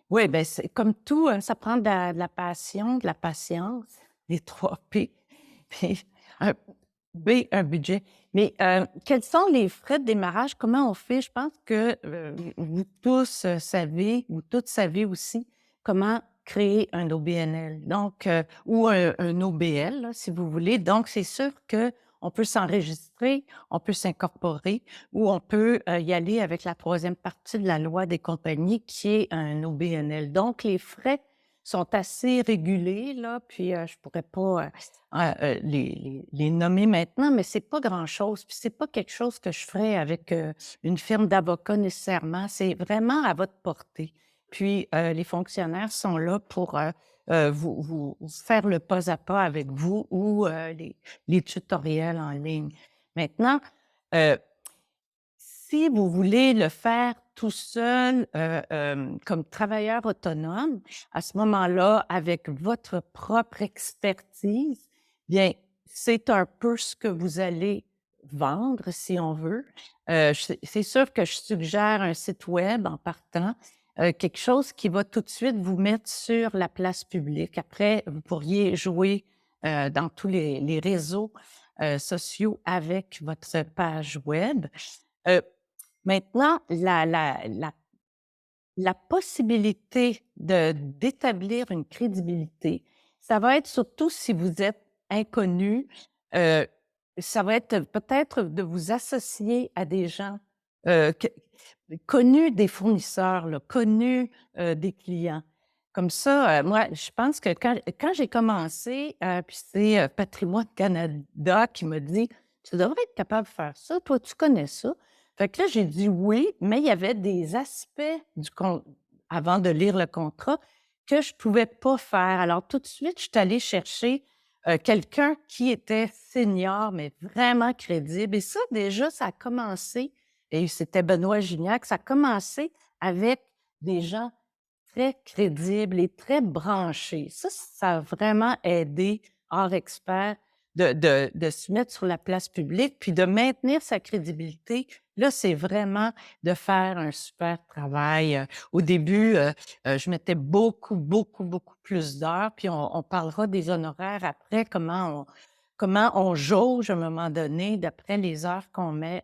oui, ben c'est comme tout, hein, ça prend de la passion, de la patience, les 3 P, puis un B, un budget. Mais quels sont les frais de démarrage? Comment on fait? Je pense que vous tous savez, ou toutes savez aussi, comment créer un OBNL, donc, ou un OBL, là, si vous voulez. Donc, c'est sûr qu'on peut s'enregistrer, on peut s'incorporer, ou on peut y aller avec la troisième partie de la loi des compagnies qui est un OBNL. Donc, les frais sont assez régulés, là, puis je pourrais pas les nommer maintenant, mais c'est pas grand-chose. Puis c'est pas quelque chose que je ferais avec une firme d'avocats nécessairement. C'est vraiment à votre portée. Puis les fonctionnaires sont là pour vous faire le pas à pas avec vous ou les tutoriels en ligne. Maintenant, euh, si vous voulez le faire tout seul, comme travailleur autonome, à ce moment-là, avec votre propre expertise, bien, c'est un peu ce que vous allez vendre, si on veut. C'est sûr que je suggère un site web en partant, quelque chose qui va tout de suite vous mettre sur la place publique. Après, vous pourriez jouer dans tous les réseaux sociaux avec votre page web. Euh, Maintenant, la possibilité d'établir une crédibilité, ça va être surtout si vous êtes inconnu, heu, ça va être peut-être de vous associer à des gens, que connus des fournisseurs, là, connus, des clients. Comme ça, moi, je pense que quand j'ai commencé, puis c'est, Patrimoine Canada qui m'a dit: «Tu devrais être capable de faire ça, toi, tu connais ça». Fait que là, j'ai dit: «Oui», mais il y avait des aspects du con avant de lire le contrat que je pouvais pas faire. Alors tout de suite, je suis allée chercher, quelqu'un qui était senior, mais vraiment crédible et ça, déjà, ça a commencé et c'était Benoît Gignac, ça a commencé avec des gens très crédibles et très branchés. Ça a vraiment aidé, hors expert, de se mettre sur la place publique, puis de maintenir sa crédibilité, là, c'est vraiment de faire un super travail. Au début, je mettais beaucoup, beaucoup, beaucoup plus d'heures, puis on parlera des honoraires après, comment on jauge à un moment donné d'après les heures qu'on met.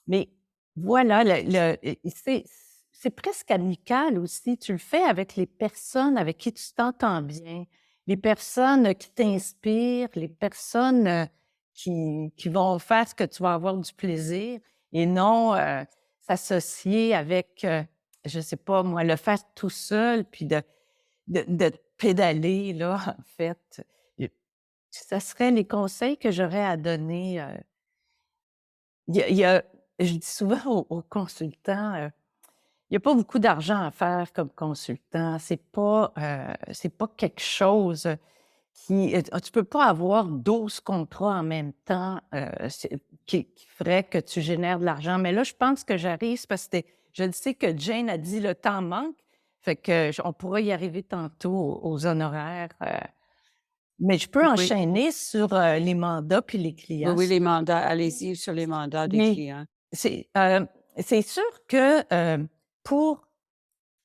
Mais voilà, c'est presque amical aussi. Tu le fais avec les personnes avec qui tu t'entends bien, les personnes qui t'inspirent, les personnes qui vont faire ce que tu vas avoir du plaisir et non s'associer avec, je ne sais pas moi, le faire tout seul, puis de pédaler, là, en fait. Et ça serait les conseils que j'aurais à donner. Je dis souvent aux consultants, il y a pas beaucoup d'argent à faire comme consultant. C'est pas quelque chose tu peux pas avoir 12 contrats en même temps, qui ferait que tu génères de l'argent. Mais là, je pense que j'arrive, c'est parce que je le sais que Jane a dit: «Le temps manque», fait que on pourra y arriver tantôt aux honoraires, mais je peux Oui, enchaîner sur, les mandats puis les oui, clients. oui, les mandats. Allez-y sur les mandats des Mais clients. c'est, c'est sûr que, pour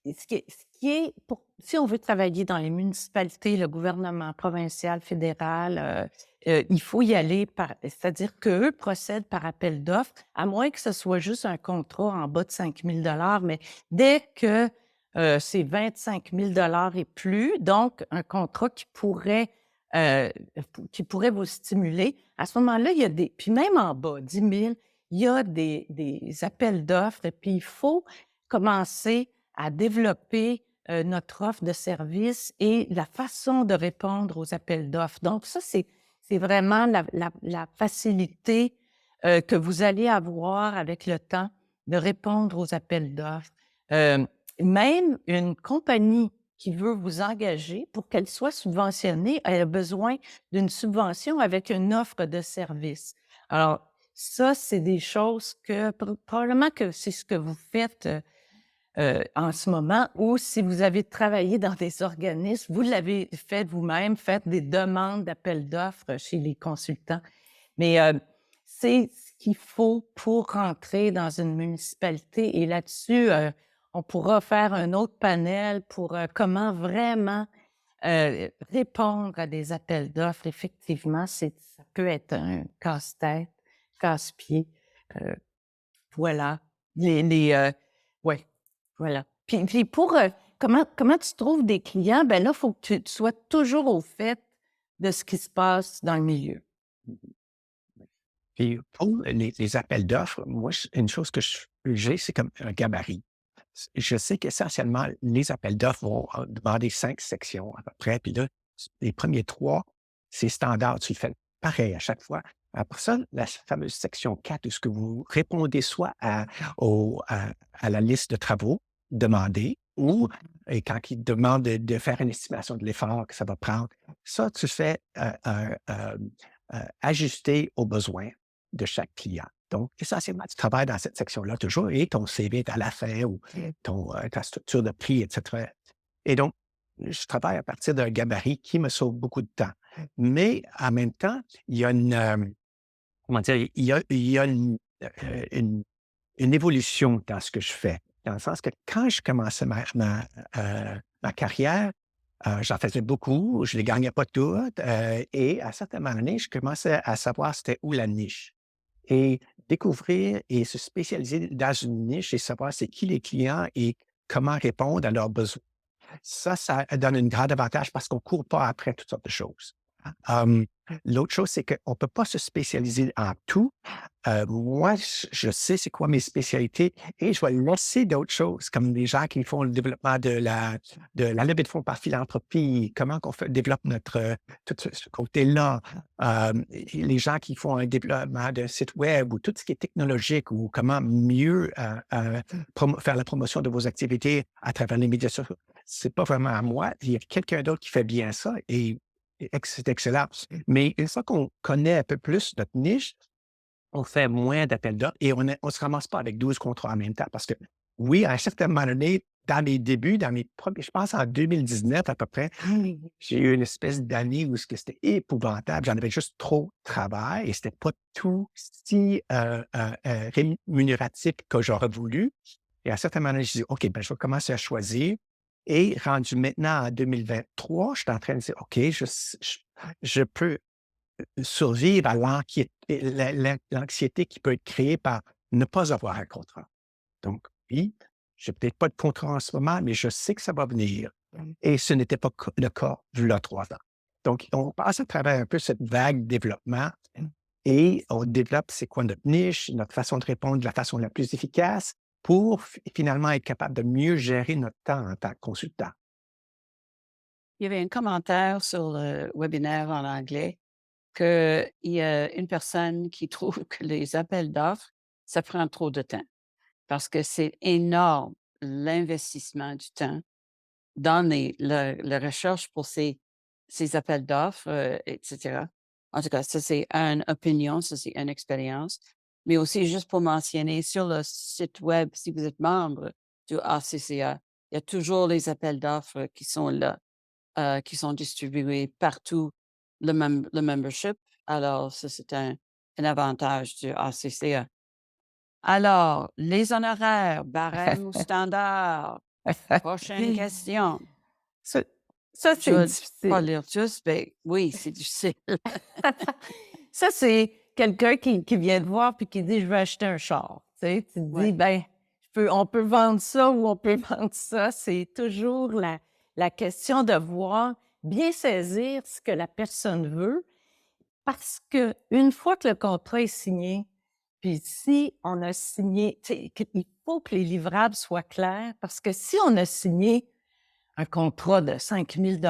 ce qui est pour si on veut travailler dans les municipalités, le gouvernement provincial, fédéral, il faut y aller c'est-à-dire qu'eux procèdent par appel d'offres, à moins que ce soit juste un contrat en bas de 5 000 mais dès que, c'est 25 000 et plus, donc un contrat heu, qui pourrait vous stimuler, à ce moment-là, il y a puis même en bas, 10 000, il y a des appels d'offres et puis il faut commencer à développer, notre offre de service et la façon de répondre aux appels d'offres. Donc ça, c'est vraiment la facilité, que vous allez avoir avec le temps de répondre aux appels d'offres. Même une compagnie qui veut vous engager, pour qu'elle soit subventionnée, elle a besoin d'une subvention avec une offre de service. Alors ça, c'est des choses que probablement que c'est ce que vous faites, en ce moment, ou si vous avez travaillé dans des organismes, vous l'avez fait vous-même, faites des demandes d'appel d'offres chez les consultants. Mais, c'est ce qu'il faut pour rentrer dans une municipalité et là-dessus, on pourra faire un autre panel pour, comment vraiment, répondre à des appels d'offres. Effectivement, ça peut être un casse-tête, casse-pied, heu, voilà. Ouais. Voilà. Puis pour, comment tu trouves des clients? Ben là, il faut que tu sois toujours au fait de ce qui se passe dans le milieu. Puis pour les appels d'offres, moi, une chose que j'ai, c'est comme un gabarit. Je sais qu'essentiellement, les appels d'offres vont demander 5 sections à peu près. Puis là, les premiers 3, c'est standard. Tu le fais pareil à chaque fois. Après ça, la fameuse section 4, où ce que vous répondez soit à la liste de travaux demandés ou et quand ils demandent de faire une estimation de l'effort que ça va prendre, ça, tu fais ajuster aux besoins de chaque client. Donc, essentiellement, tu travailles dans cette section-là toujours et ton CV est à la fin ou ta structure de prix, etc. Et donc, je travaille à partir d'un gabarit qui me sauve beaucoup de temps. Mais en même temps, il y a comment dire, il y a une évolution dans ce que je fais. Dans le sens que quand je commençais ma carrière, j'en faisais beaucoup, je ne les gagnais pas toutes, et à certains moments donné, je commençais à savoir c'était où la niche. Et découvrir et se spécialiser dans une niche et savoir c'est qui les clients et comment répondre à leurs besoins. Ça donne un grand avantage parce qu'on ne court pas après toutes sortes de choses. Hum, L'autre chose, c'est qu'on ne peut pas se spécialiser en tout. Moi, je sais c'est quoi mes spécialités et je vais laisser d'autres choses, comme des gens qui font le développement de la levée de fonds par philanthropie, comment qu'on développe tout ce côté-là. Et les gens qui font un développement d'un site web ou tout ce qui est technologique ou comment mieux faire la promotion de vos activités à travers les médias sociaux. C'est pas vraiment à moi. Il y a quelqu'un d'autre qui fait bien ça et c'est excellent. Mais une fois qu'on connaît un peu plus notre niche, on fait moins d'appels d'offres et on ne se ramasse pas avec 12 contrats en même temps parce que oui, à un certain moment donné, dans mes débuts, dans mes premiers, je pense en 2019 à peu près, j'ai eu une espèce d'année où c'était épouvantable. J'en avais juste trop de travail et c'était pas tout si rémunératif que j'aurais voulu. Et à un certain moment, je dis, OK, ben, je vais commencer à choisir. Et rendu maintenant en 2023, je suis en train de dire, OK, je peux survivre à l'anxiété qui peut être créée par ne pas avoir un contrat. Donc, oui, j'ai peut-être pas de contrat en ce moment, mais je sais que ça va venir. Et ce n'était pas le cas v'là 3 ans. Donc, on passe à travers un peu cette vague développement et on développe c'est quoi notre niche, notre façon de répondre de la façon la plus efficace pour finalement être capable de mieux gérer notre temps en tant que consultant. Il y avait un commentaire sur le webinaire en anglais qu'il y a une personne qui trouve que les appels d'offres, ça prend trop de temps parce que c'est énorme l'investissement du temps dans la recherche pour ces appels d'offres, et cetera. En tout cas, ça, c'est une opinion, ça, c'est une expérience. Mais aussi, juste pour mentionner, sur le site web, si vous êtes membre du ACCA, il y a toujours les appels d'offres qui sont là, qui sont distribués partout, le membership. Alors, ça, c'est un avantage du ACCA. Alors, les honoraires, barème ou standard? Prochaine question. Ça, ça, Je c'est vais pas difficile. lire tous, mais oui, c'est difficile. Ça, c'est quelqu'un qui vient te voir puis qui dit: «Je veux acheter un char». Tu sais, tu te dis: Ouais. «Ben, on peut vendre ça ou on peut vendre ça». C'est toujours la question de voir, bien saisir ce que la personne veut, parce qu'une fois que le contrat est signé, puis si on a signé, tu sais, il faut que les livrables soient clairs, parce que si on a signé un contrat de 5 000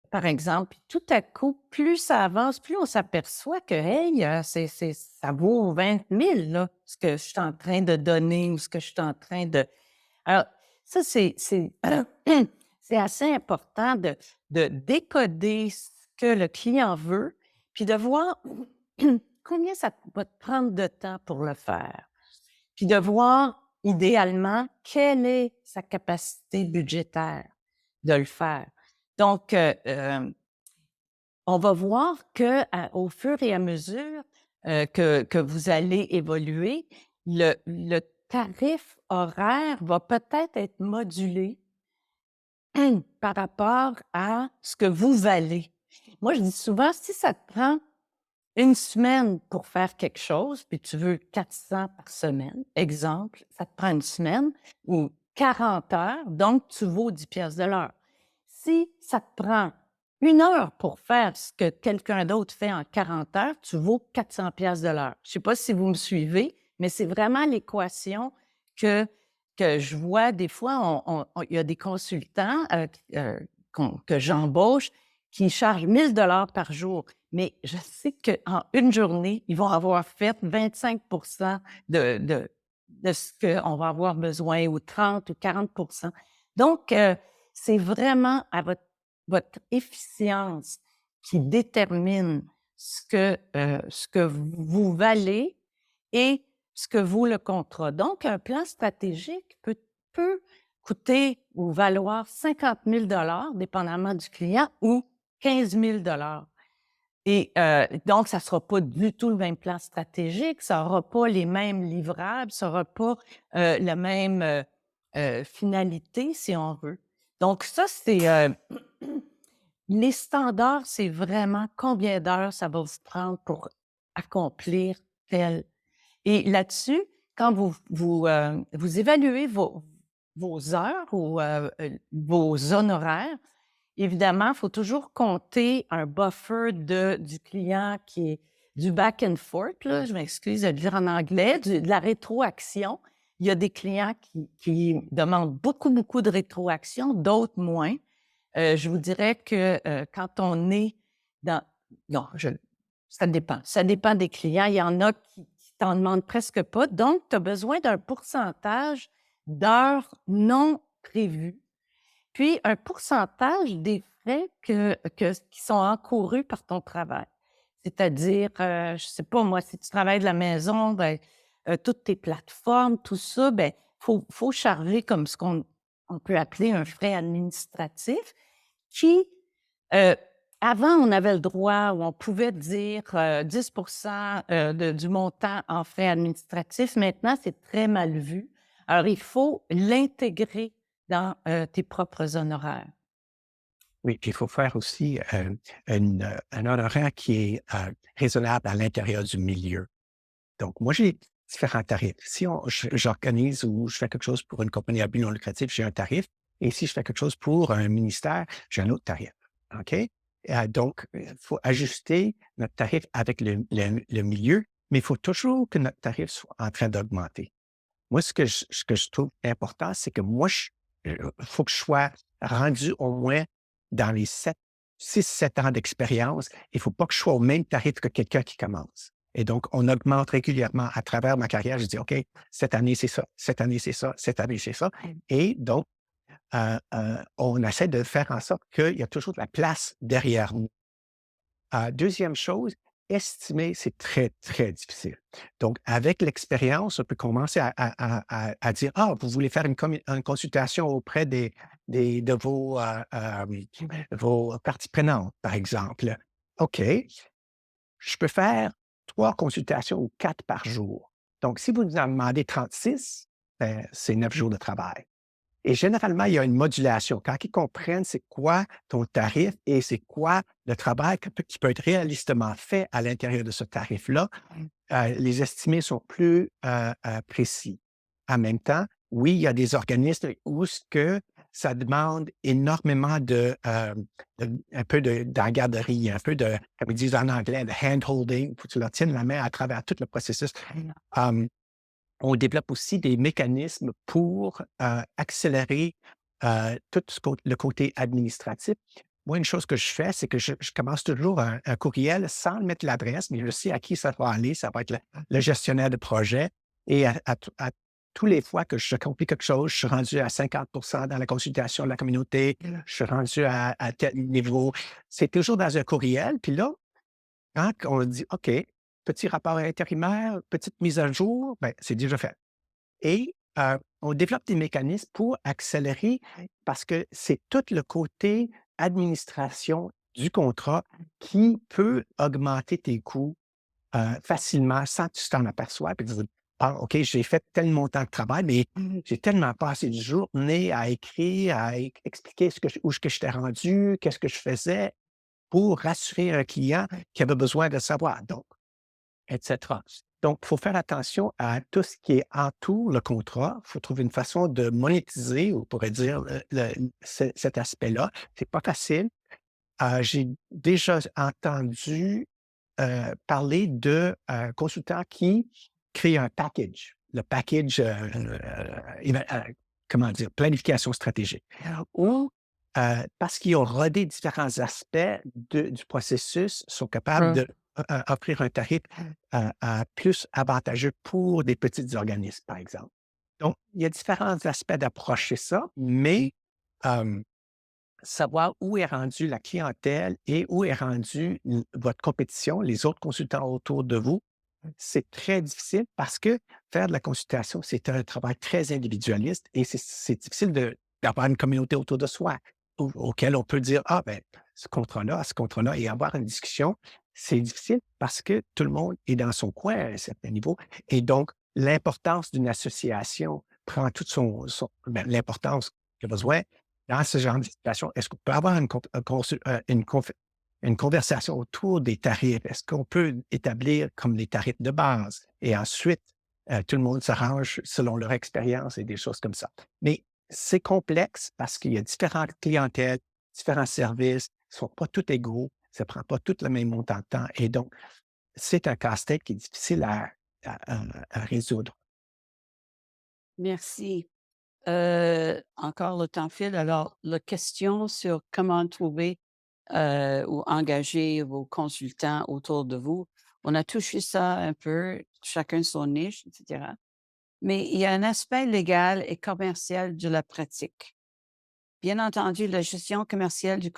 par exemple, puis tout à coup, plus ça avance, plus on s'aperçoit que, hey, ça vaut 20 000 là, ce que je suis en train de donner ou ce que je suis en train de... Alors, ça, c'est assez important de décoder ce que le client veut, puis de voir combien ça va te prendre de temps pour le faire, puis de voir idéalement quelle est sa capacité budgétaire de le faire. Donc, on va voir qu'au fur et à mesure que vous allez évoluer, le tarif horaire va peut-être être modulé par rapport à ce que vous valez. Moi, je dis souvent, si ça te prend une semaine pour faire quelque chose, puis tu veux 400 par semaine, exemple, ça te prend une semaine ou 40 heures, donc tu vaux 10 pièces de l'heure. Si ça te prend 1 heure pour faire ce que quelqu'un d'autre fait en 40 heures, tu vaux 400 pièces de l'heure. Je ne sais pas si vous me suivez, mais c'est vraiment l'équation que, que je vois des fois. Il y a des consultants que j'embauche qui chargent 1 000 $ par jour. Mais je sais qu'en une journée, ils vont avoir fait 25 de ce qu'on va avoir besoin, ou 30 ou 40. Donc, c'est vraiment à votre efficience qui détermine ce que vous valez et ce que vaut le contrat. Donc, un plan stratégique peut coûter ou valoir 50 000 dépendamment du client, ou 15 000 et donc, ça ne sera pas du tout le même plan stratégique, ça n'aura pas les mêmes livrables, ça n'aura pas la même finalité, si on veut. Donc, ça, c'est les standards, c'est vraiment combien d'heures ça va vous prendre pour accomplir tel. Et là-dessus, quand vous évaluez vos heures ou vos honoraires, évidemment, il faut toujours compter un buffer du client qui est du back and forth, là, je m'excuse de le dire en anglais, de la rétroaction. Il y a des clients qui demandent beaucoup, beaucoup de rétroaction, d'autres moins. Je vous dirais que quand on est dans... Non, ça dépend. Ça dépend des clients. Il y en a qui t'en demandent presque pas. Donc, tu as besoin d'un pourcentage d'heures non prévues, puis un pourcentage des frais qui sont encourus par ton travail. C'est-à-dire, je ne sais pas, moi, si tu travailles de la maison, ben, toutes tes plateformes, tout ça, ben, faut charger comme ce qu'on on peut appeler un frais administratif qui, euh, avant, on avait le droit où on pouvait dire 10 du montant en frais administratifs. Maintenant, c'est très mal vu. Alors, il faut l'intégrer dans tes propres honoraires. Oui, puis il faut faire aussi un honoraire qui est raisonnable à l'intérieur du milieu. Donc, moi, j'ai différents tarifs. Si j'organise ou je fais quelque chose pour une compagnie à but non lucratif, j'ai un tarif. Et si je fais quelque chose pour un ministère, j'ai un autre tarif. OK? Donc, il faut ajuster notre tarif avec le milieu, mais il faut toujours que notre tarif soit en train d'augmenter. Moi, ce que je trouve important, c'est que moi, il faut que je sois rendu au moins dans les 6-7 ans d'expérience. Il ne faut pas que je sois au même tarif que quelqu'un qui commence. Et donc, on augmente régulièrement à travers ma carrière. Je dis, OK, cette année, c'est ça, cette année, c'est ça, cette année, c'est ça. Et donc, on essaie de faire en sorte qu'il y a toujours de la place derrière nous. Deuxième chose, estimer, c'est très, très difficile. Donc, avec l'expérience, on peut commencer à dire: «Ah, vous voulez faire une consultation auprès de vos parties prenantes, par exemple. OK, je peux faire 3 consultations ou 4 par jour. Donc, si vous nous en demandez 36, ben, c'est 9 jours de travail. Et généralement, il y a une modulation. Quand ils comprennent c'est quoi ton tarif et c'est quoi le travail qui peut être réalistement fait à l'intérieur de ce tarif-là, les estimés sont plus précis. En même temps, oui, il y a des organismes où ce que ça demande énormément un peu d'engarderie, un peu de, comme ils disent en anglais, de hand-holding. Il faut que tu leur tiennes la main à travers tout le processus. On développe aussi des mécanismes pour accélérer le côté administratif. Moi, une chose que je fais, c'est que je commence toujours un courriel sans mettre l'adresse, mais je sais à qui ça va aller. Ça va être le gestionnaire de projet. Et à tous les fois que j'accomplis quelque chose, je suis rendu à 50 dans la consultation de la communauté, je suis rendu à tel niveau. C'est toujours dans un courriel. Puis là, quand on dit OK, petit rapport intérimaire, petite mise à jour, ben, c'est déjà fait. Et on développe des mécanismes pour accélérer parce que c'est tout le côté administration du contrat qui peut augmenter tes coûts facilement sans que tu t'en aperçoives. Puis tu dis: «Ah, OK, j'ai fait tel montant de travail, mais j'ai tellement passé de journée à écrire, expliquer où est-ce que j'étais rendu, qu'est-ce que je faisais», pour rassurer un client qui avait besoin de savoir, donc, et cetera. Donc, il faut faire attention à tout ce qui entoure le contrat. Il faut trouver une façon de monétiser, on pourrait dire, cet aspect-là. C'est pas facile. J'ai déjà entendu parler de consultants qui créent un package. Le package, comment dire, planification stratégique. Ou parce qu'ils ont rodé différents aspects du processus, sont capables d'offrir un tarif plus avantageux pour des petits organismes, par exemple. Donc, il y a différents aspects d'approcher ça, mais savoir où est rendue la clientèle et où est rendue votre compétition, les autres consultants autour de vous, c'est très difficile parce que faire de la consultation, c'est un travail très individualiste et c'est difficile d'avoir une communauté autour de soi auquel on peut dire: «Ah, ben, ce contrat-là» et avoir une discussion. C'est difficile parce que tout le monde est dans son coin à un certain niveau et donc l'importance d'une association prend toute l'importance qu'il y a besoin dans ce genre de situation. Est-ce qu'on peut avoir une conversation autour des tarifs? Est-ce qu'on peut établir comme des tarifs de base et ensuite, tout le monde s'arrange selon leur expérience et des choses comme ça? Mais c'est complexe parce qu'il y a différentes clientèles, différents services, ils ne sont pas tous égaux, ça ne prend pas tout le même montant de temps et donc c'est un casse-tête qui est difficile à résoudre. Merci. Encore le temps file. Alors, la question sur comment trouver ou engager vos consultants autour de vous, on a touché ça un peu, chacun son niche, etc. Mais il y a un aspect légal et commercial de la pratique. Bien entendu, la gestion commerciale du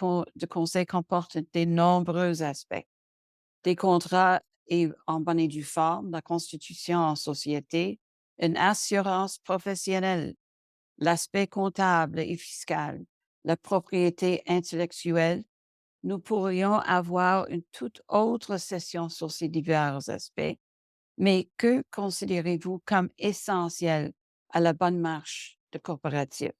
conseil comporte de nombreux aspects. Des contrats et en bonne et due forme, la constitution en société, une assurance professionnelle, l'aspect comptable et fiscal, la propriété intellectuelle, nous pourrions avoir une toute autre session sur ces divers aspects. Mais que considérez-vous comme essentiel à la bonne marche de coopérative?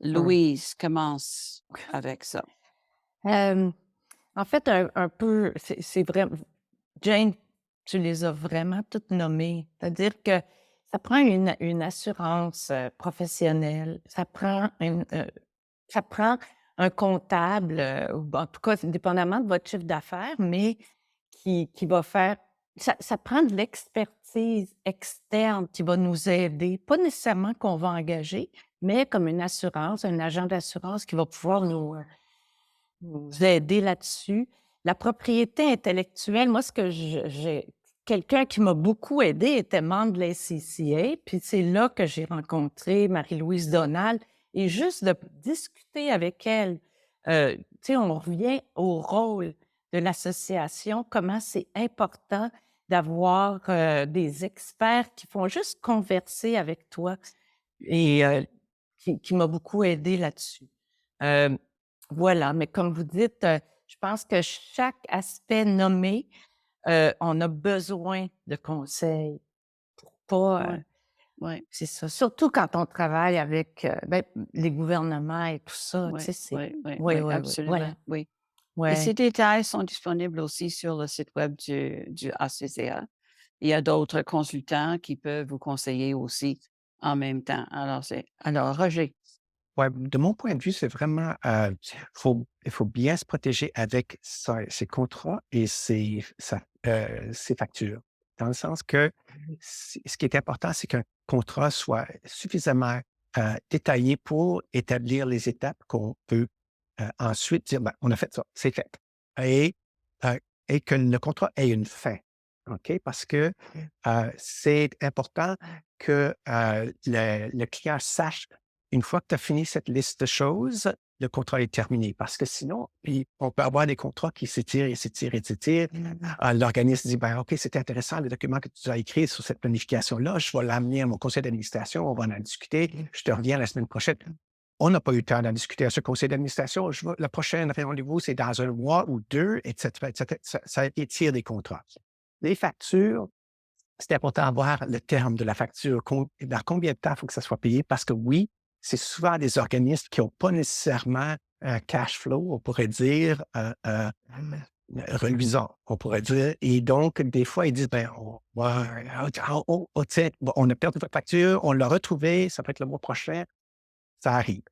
Louise commence avec ça. En fait, un peu, c'est vrai. Jane, tu les as vraiment toutes nommées. C'est-à-dire que ça prend une assurance professionnelle, ça prend un comptable, ou en tout cas, dépendamment de votre chiffre d'affaires, mais qui va faire. Ça prend de l'expertise externe qui va nous aider, pas nécessairement qu'on va engager, mais comme une assurance, un agent d'assurance qui va pouvoir nous aider là-dessus. La propriété intellectuelle, moi, ce que j'ai quelqu'un qui m'a beaucoup aidé était membre de la SCCA, puis c'est là que j'ai rencontré Marie-Louise Donald et juste de discuter avec elle, tu sais, on revient au rôle de l'association, comment c'est important d'avoir, des experts qui font juste converser avec toi et qui m'a beaucoup aidé là-dessus. Voilà, mais comme vous dites, je pense que chaque aspect nommé, on a besoin de conseils pour pas, Ouais, ouais, c'est ça. Surtout quand on travaille avec, les gouvernements et tout ça, tu ouais, sais, c'est ouais, ouais, oui, ouais, oui, oui, absolument, voilà. oui. Et Ouais. ces détails sont disponibles aussi sur le site web du ACCA. Il y a d'autres consultants qui peuvent vous conseiller aussi en même temps. Alors Roger. Ouais, de mon point de vue, c'est vraiment, il faut bien se protéger avec ses contrats et ses factures. Dans le sens que ce qui est important, c'est qu'un contrat soit suffisamment détaillé pour établir les étapes qu'on peut ensuite dire, ben, on a fait ça, c'est fait. Et, euh, et que le contrat ait une fin. OK? Parce que c'est important que le client sache une fois que tu as fini cette liste de choses, le contrat est terminé. Parce que sinon, puis on peut avoir des contrats qui s'étirent et s'étirent et s'étirent. L'organisme dit, ben, OK, c'est intéressant le document que tu as écrit sur cette planification-là. Je vais l'amener à mon conseil d'administration. On va en discuter. Je te reviens la semaine prochaine. On n'a pas eu le temps d'en discuter à ce conseil d'administration. Le prochain rendez-vous, c'est dans un mois ou deux, etc. etc. Ça étire des contrats. Les factures, c'est important d'avoir le terme de la facture. Dans combien de temps il faut que ça soit payé? Parce que oui, c'est souvent des organismes qui n'ont pas nécessairement un cash flow, on pourrait dire, reluisant, on pourrait dire. Et donc, des fois, ils disent, ben, tiens, bon, on a perdu votre facture, on l'a retrouvée, ça peut être le mois prochain, ça arrive.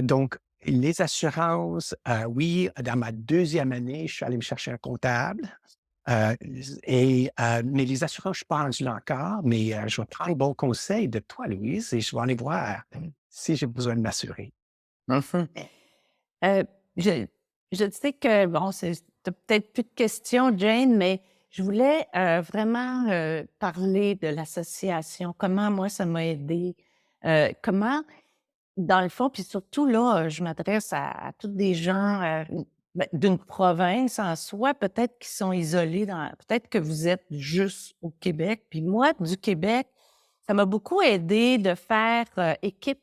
Donc, les assurances, oui, dans ma deuxième année, je suis allé me chercher un comptable. Mais les assurances, je ne suis pas rendu là encore, mais je vais prendre bon conseil de toi, Louise, et je vais aller voir si j'ai besoin de m'assurer. Mmh. Heu, je je sais que, bon, tu peut-être plus de questions, Jane, mais je voulais, vraiment, parler de l'association. Comment moi, ça m'a aidée. Comment, dans le fond, puis surtout là, je m'adresse à tous des gens, d'une province en soi, peut-être qui sont isolés peut-être que vous êtes juste au Québec. Puis moi, du Québec, ça m'a beaucoup aidé de faire, équipe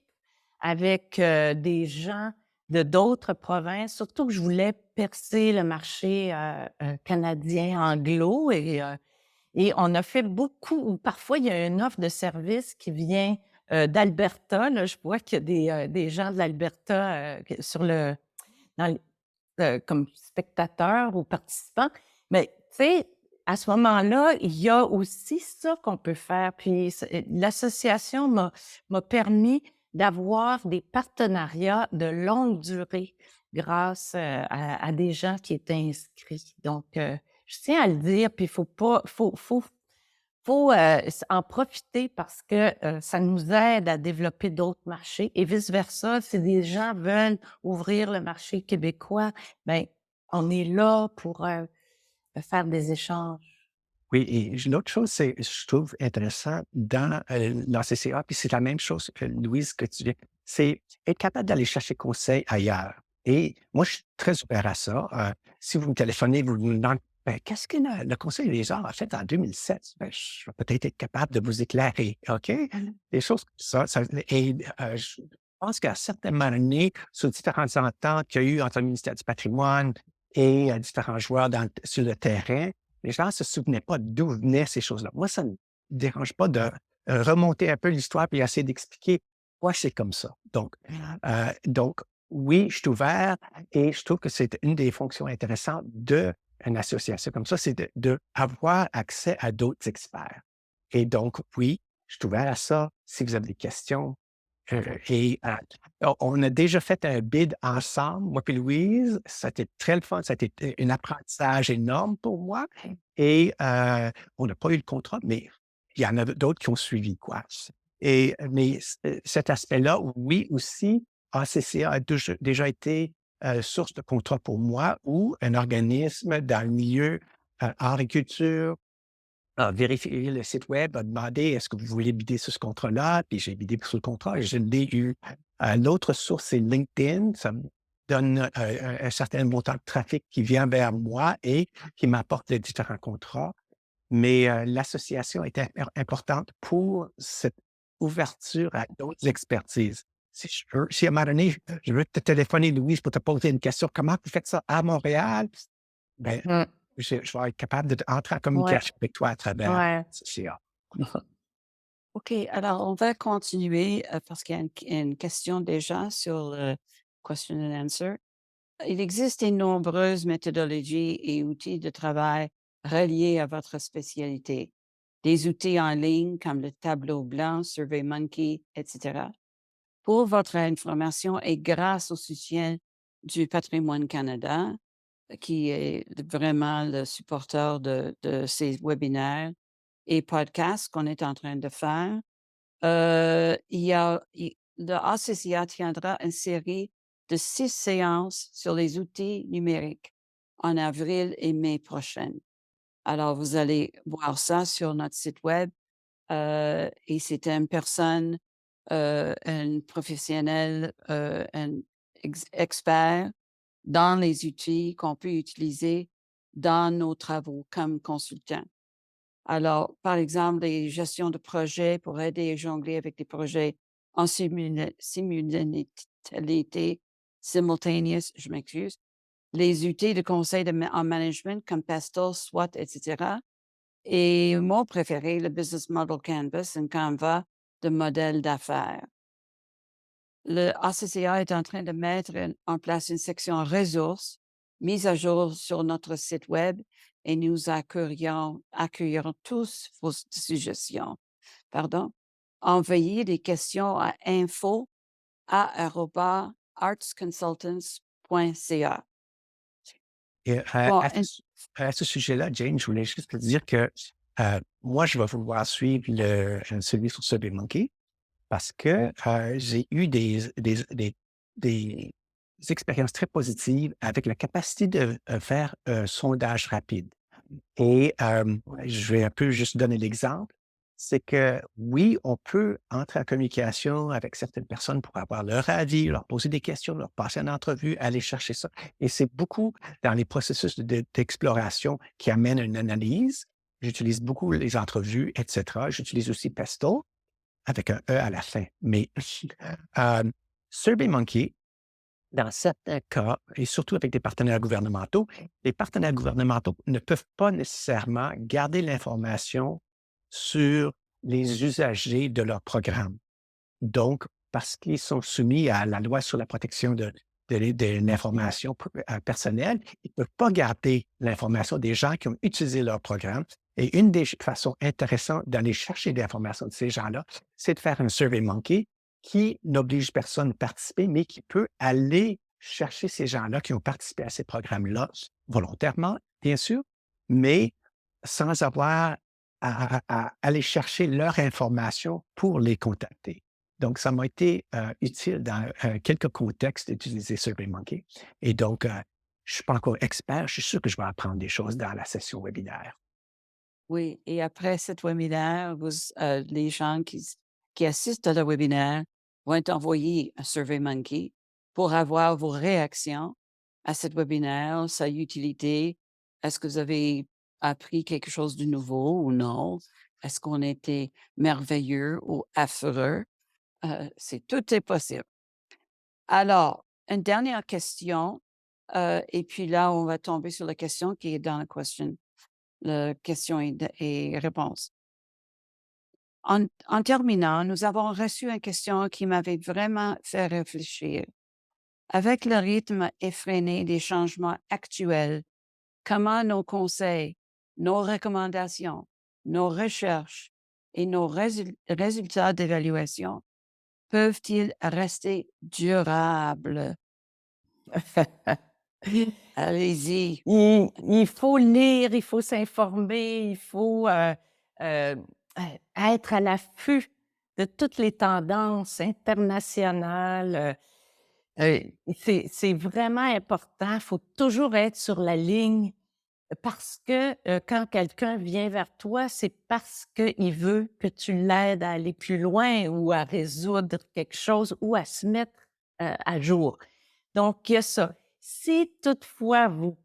avec, des gens de d'autres provinces, surtout que je voulais percer le marché, canadien anglo et on a fait beaucoup ou parfois il y a une offre de service qui vient, d'Alberta, là. Je vois qu'il y a des gens de l'Alberta, sur dans l comme spectateurs ou participants. Mais tu sais, à ce moment-là, il y a aussi ça qu'on peut faire. Puis l'association m'a permis d'avoir des partenariats de longue durée grâce, à des gens qui étaient inscrits. Donc, je tiens à le dire, puis il faut pas faut, en profiter parce que, ça nous aide à développer d'autres marchés et vice versa. Si des gens veulent ouvrir le marché québécois, ben on est là pour, faire des échanges. Oui, et l'autre chose, c'est, je trouve intéressant dans la CCA, puis c'est la même chose que Louise, que tu dis, c'est être capable d'aller chercher conseil ailleurs. Et moi, je suis très ouvert à ça. Si vous me téléphonez, vous me demandez Ben, qu'est-ce que le Conseil des arts a fait en 2007? Ben, je vais peut-être être capable de vous éclairer, OK? Des choses comme ça et je pense qu'à certains moments donnés, sur différentes ententes qu'il y a eu entre le ministère du patrimoine et différents joueurs sur le terrain, les gens ne se souvenaient pas d'où venaient ces choses-là. Moi, ça ne me dérange pas de remonter un peu l'histoire et essayer d'expliquer pourquoi c'est comme ça. Donc, oui, je suis ouvert et je trouve que c'est une des fonctions intéressantes de une association comme ça, c'est d'avoir accès à d'autres experts. Et donc, oui, je suis ouvert à ça si vous avez des questions. On a déjà fait un bid ensemble, moi et Louise. Ça a été très le fun. Ça a été un apprentissage énorme pour moi. Et on n'a pas eu le contrat, mais il y en a d'autres qui ont suivi, quoi. Mais cet aspect-là, oui, aussi, ACCA a déjà été source de contrat pour moi ou un organisme dans le milieu art et culture a vérifié le site web, a demandé est-ce que vous voulez bider sur ce contrat-là? Puis j'ai bidé sur le contrat et je l'ai eu. L'autre source, c'est LinkedIn. Ça me donne un certain montant de trafic qui vient vers moi et qui m'apporte les différents contrats. Mais l'association est importante pour cette ouverture à d'autres expertises. Si à un moment donné, je veux te téléphoner, Louise, pour te poser une question, comment vous faites ça à Montréal? Ben, Mmh. je vais être capable d'entrer en Ouais, communication avec toi à travers ouais. CA. OK, alors on va continuer parce qu'il y a une question déjà sur le question and answer. Il existe de nombreuses méthodologies et outils de travail reliés à votre spécialité. Des outils en ligne comme le tableau blanc, SurveyMonkey, etc. Pour votre information et grâce au soutien du Patrimoine Canada, qui est vraiment le supporteur de ces webinaires et podcasts qu'on est en train de faire, le ACCA tiendra une série de 6 séances sur les outils numériques en avril et mai prochaines. Alors, vous allez voir ça sur notre site web, et c'est une personne, un professionnel, un expert dans les outils qu'on peut utiliser dans nos travaux comme consultant. Alors, par exemple, les gestions de projets pour aider à jongler avec des projets en simultanéité, simultaneous, je m'excuse. Les outils de conseil en management comme Pestle, SWOT, etc. Et mon préféré, le Business Model Canvas, un Canva de modèle d'affaires. Le ACCA est en train de mettre en place une section ressources mise à jour sur notre site web et nous accueillerons tous vos suggestions. Pardon. Envoyez des questions à info@artsconsultants.ca. Et Bon, à ce sujet-là, Jane, je voulais juste te dire que moi, je vais vouloir suivre celui sur SurveyMonkey parce que j'ai eu des expériences très positives avec la capacité de faire un sondage rapide. Et je vais un peu juste donner l'exemple. C'est que oui, on peut entrer en communication avec certaines personnes pour avoir leur avis, leur poser des questions, leur passer une entrevue, aller chercher ça. Et c'est beaucoup dans les processus d'exploration qui amènent une analyse. J'utilise beaucoup les entrevues, etc. J'utilise aussi Pesto avec un E à la fin. Mais SurveyMonkey, dans certains cas, et surtout avec des partenaires gouvernementaux, les partenaires gouvernementaux ne peuvent pas nécessairement garder l'information sur les usagers de leur programme. Donc, parce qu'ils sont soumis à la loi sur la protection de l'information personnelle, ils ne peuvent pas garder l'information des gens qui ont utilisé leur programme. Et une des façons intéressantes d'aller chercher des informations de ces gens-là, c'est de faire un SurveyMonkey qui n'oblige personne à participer, mais qui peut aller chercher ces gens-là qui ont participé à ces programmes-là volontairement, bien sûr, mais sans avoir à aller chercher leur information pour les contacter. Donc, ça m'a été utile dans quelques contextes d'utiliser SurveyMonkey. Et donc, je ne suis pas encore expert, je suis sûr que je vais apprendre des choses dans la session webinaire. oui, et après cet webinaire, les gens qui assistent à le webinaire vont être envoyés à SurveyMonkey pour avoir vos réactions à cet webinaire, sa utilité, Est-ce que vous avez appris quelque chose de nouveau ou non? Est-ce qu'on était merveilleux ou affreux? Tout est possible. Alors, une dernière question, et puis là, on va tomber sur la question qui est dans la question et réponse. En terminant, nous avons reçu une question qui m'avait vraiment fait réfléchir. Avec le rythme effréné des changements actuels, comment nos conseils, nos recommandations, nos recherches et nos résultats d'évaluation peuvent-ils rester durables? Allez-y. Il faut lire, il faut s'informer, il faut, heu, être à l'affût de toutes les tendances internationales, c'est vraiment important. Il faut toujours être sur la ligne parce que, quand quelqu'un vient vers toi, c'est parce qu'il veut que tu l'aides à aller plus loin ou à résoudre quelque chose ou à se mettre, à jour. Donc il y a ça. Si toutefois vous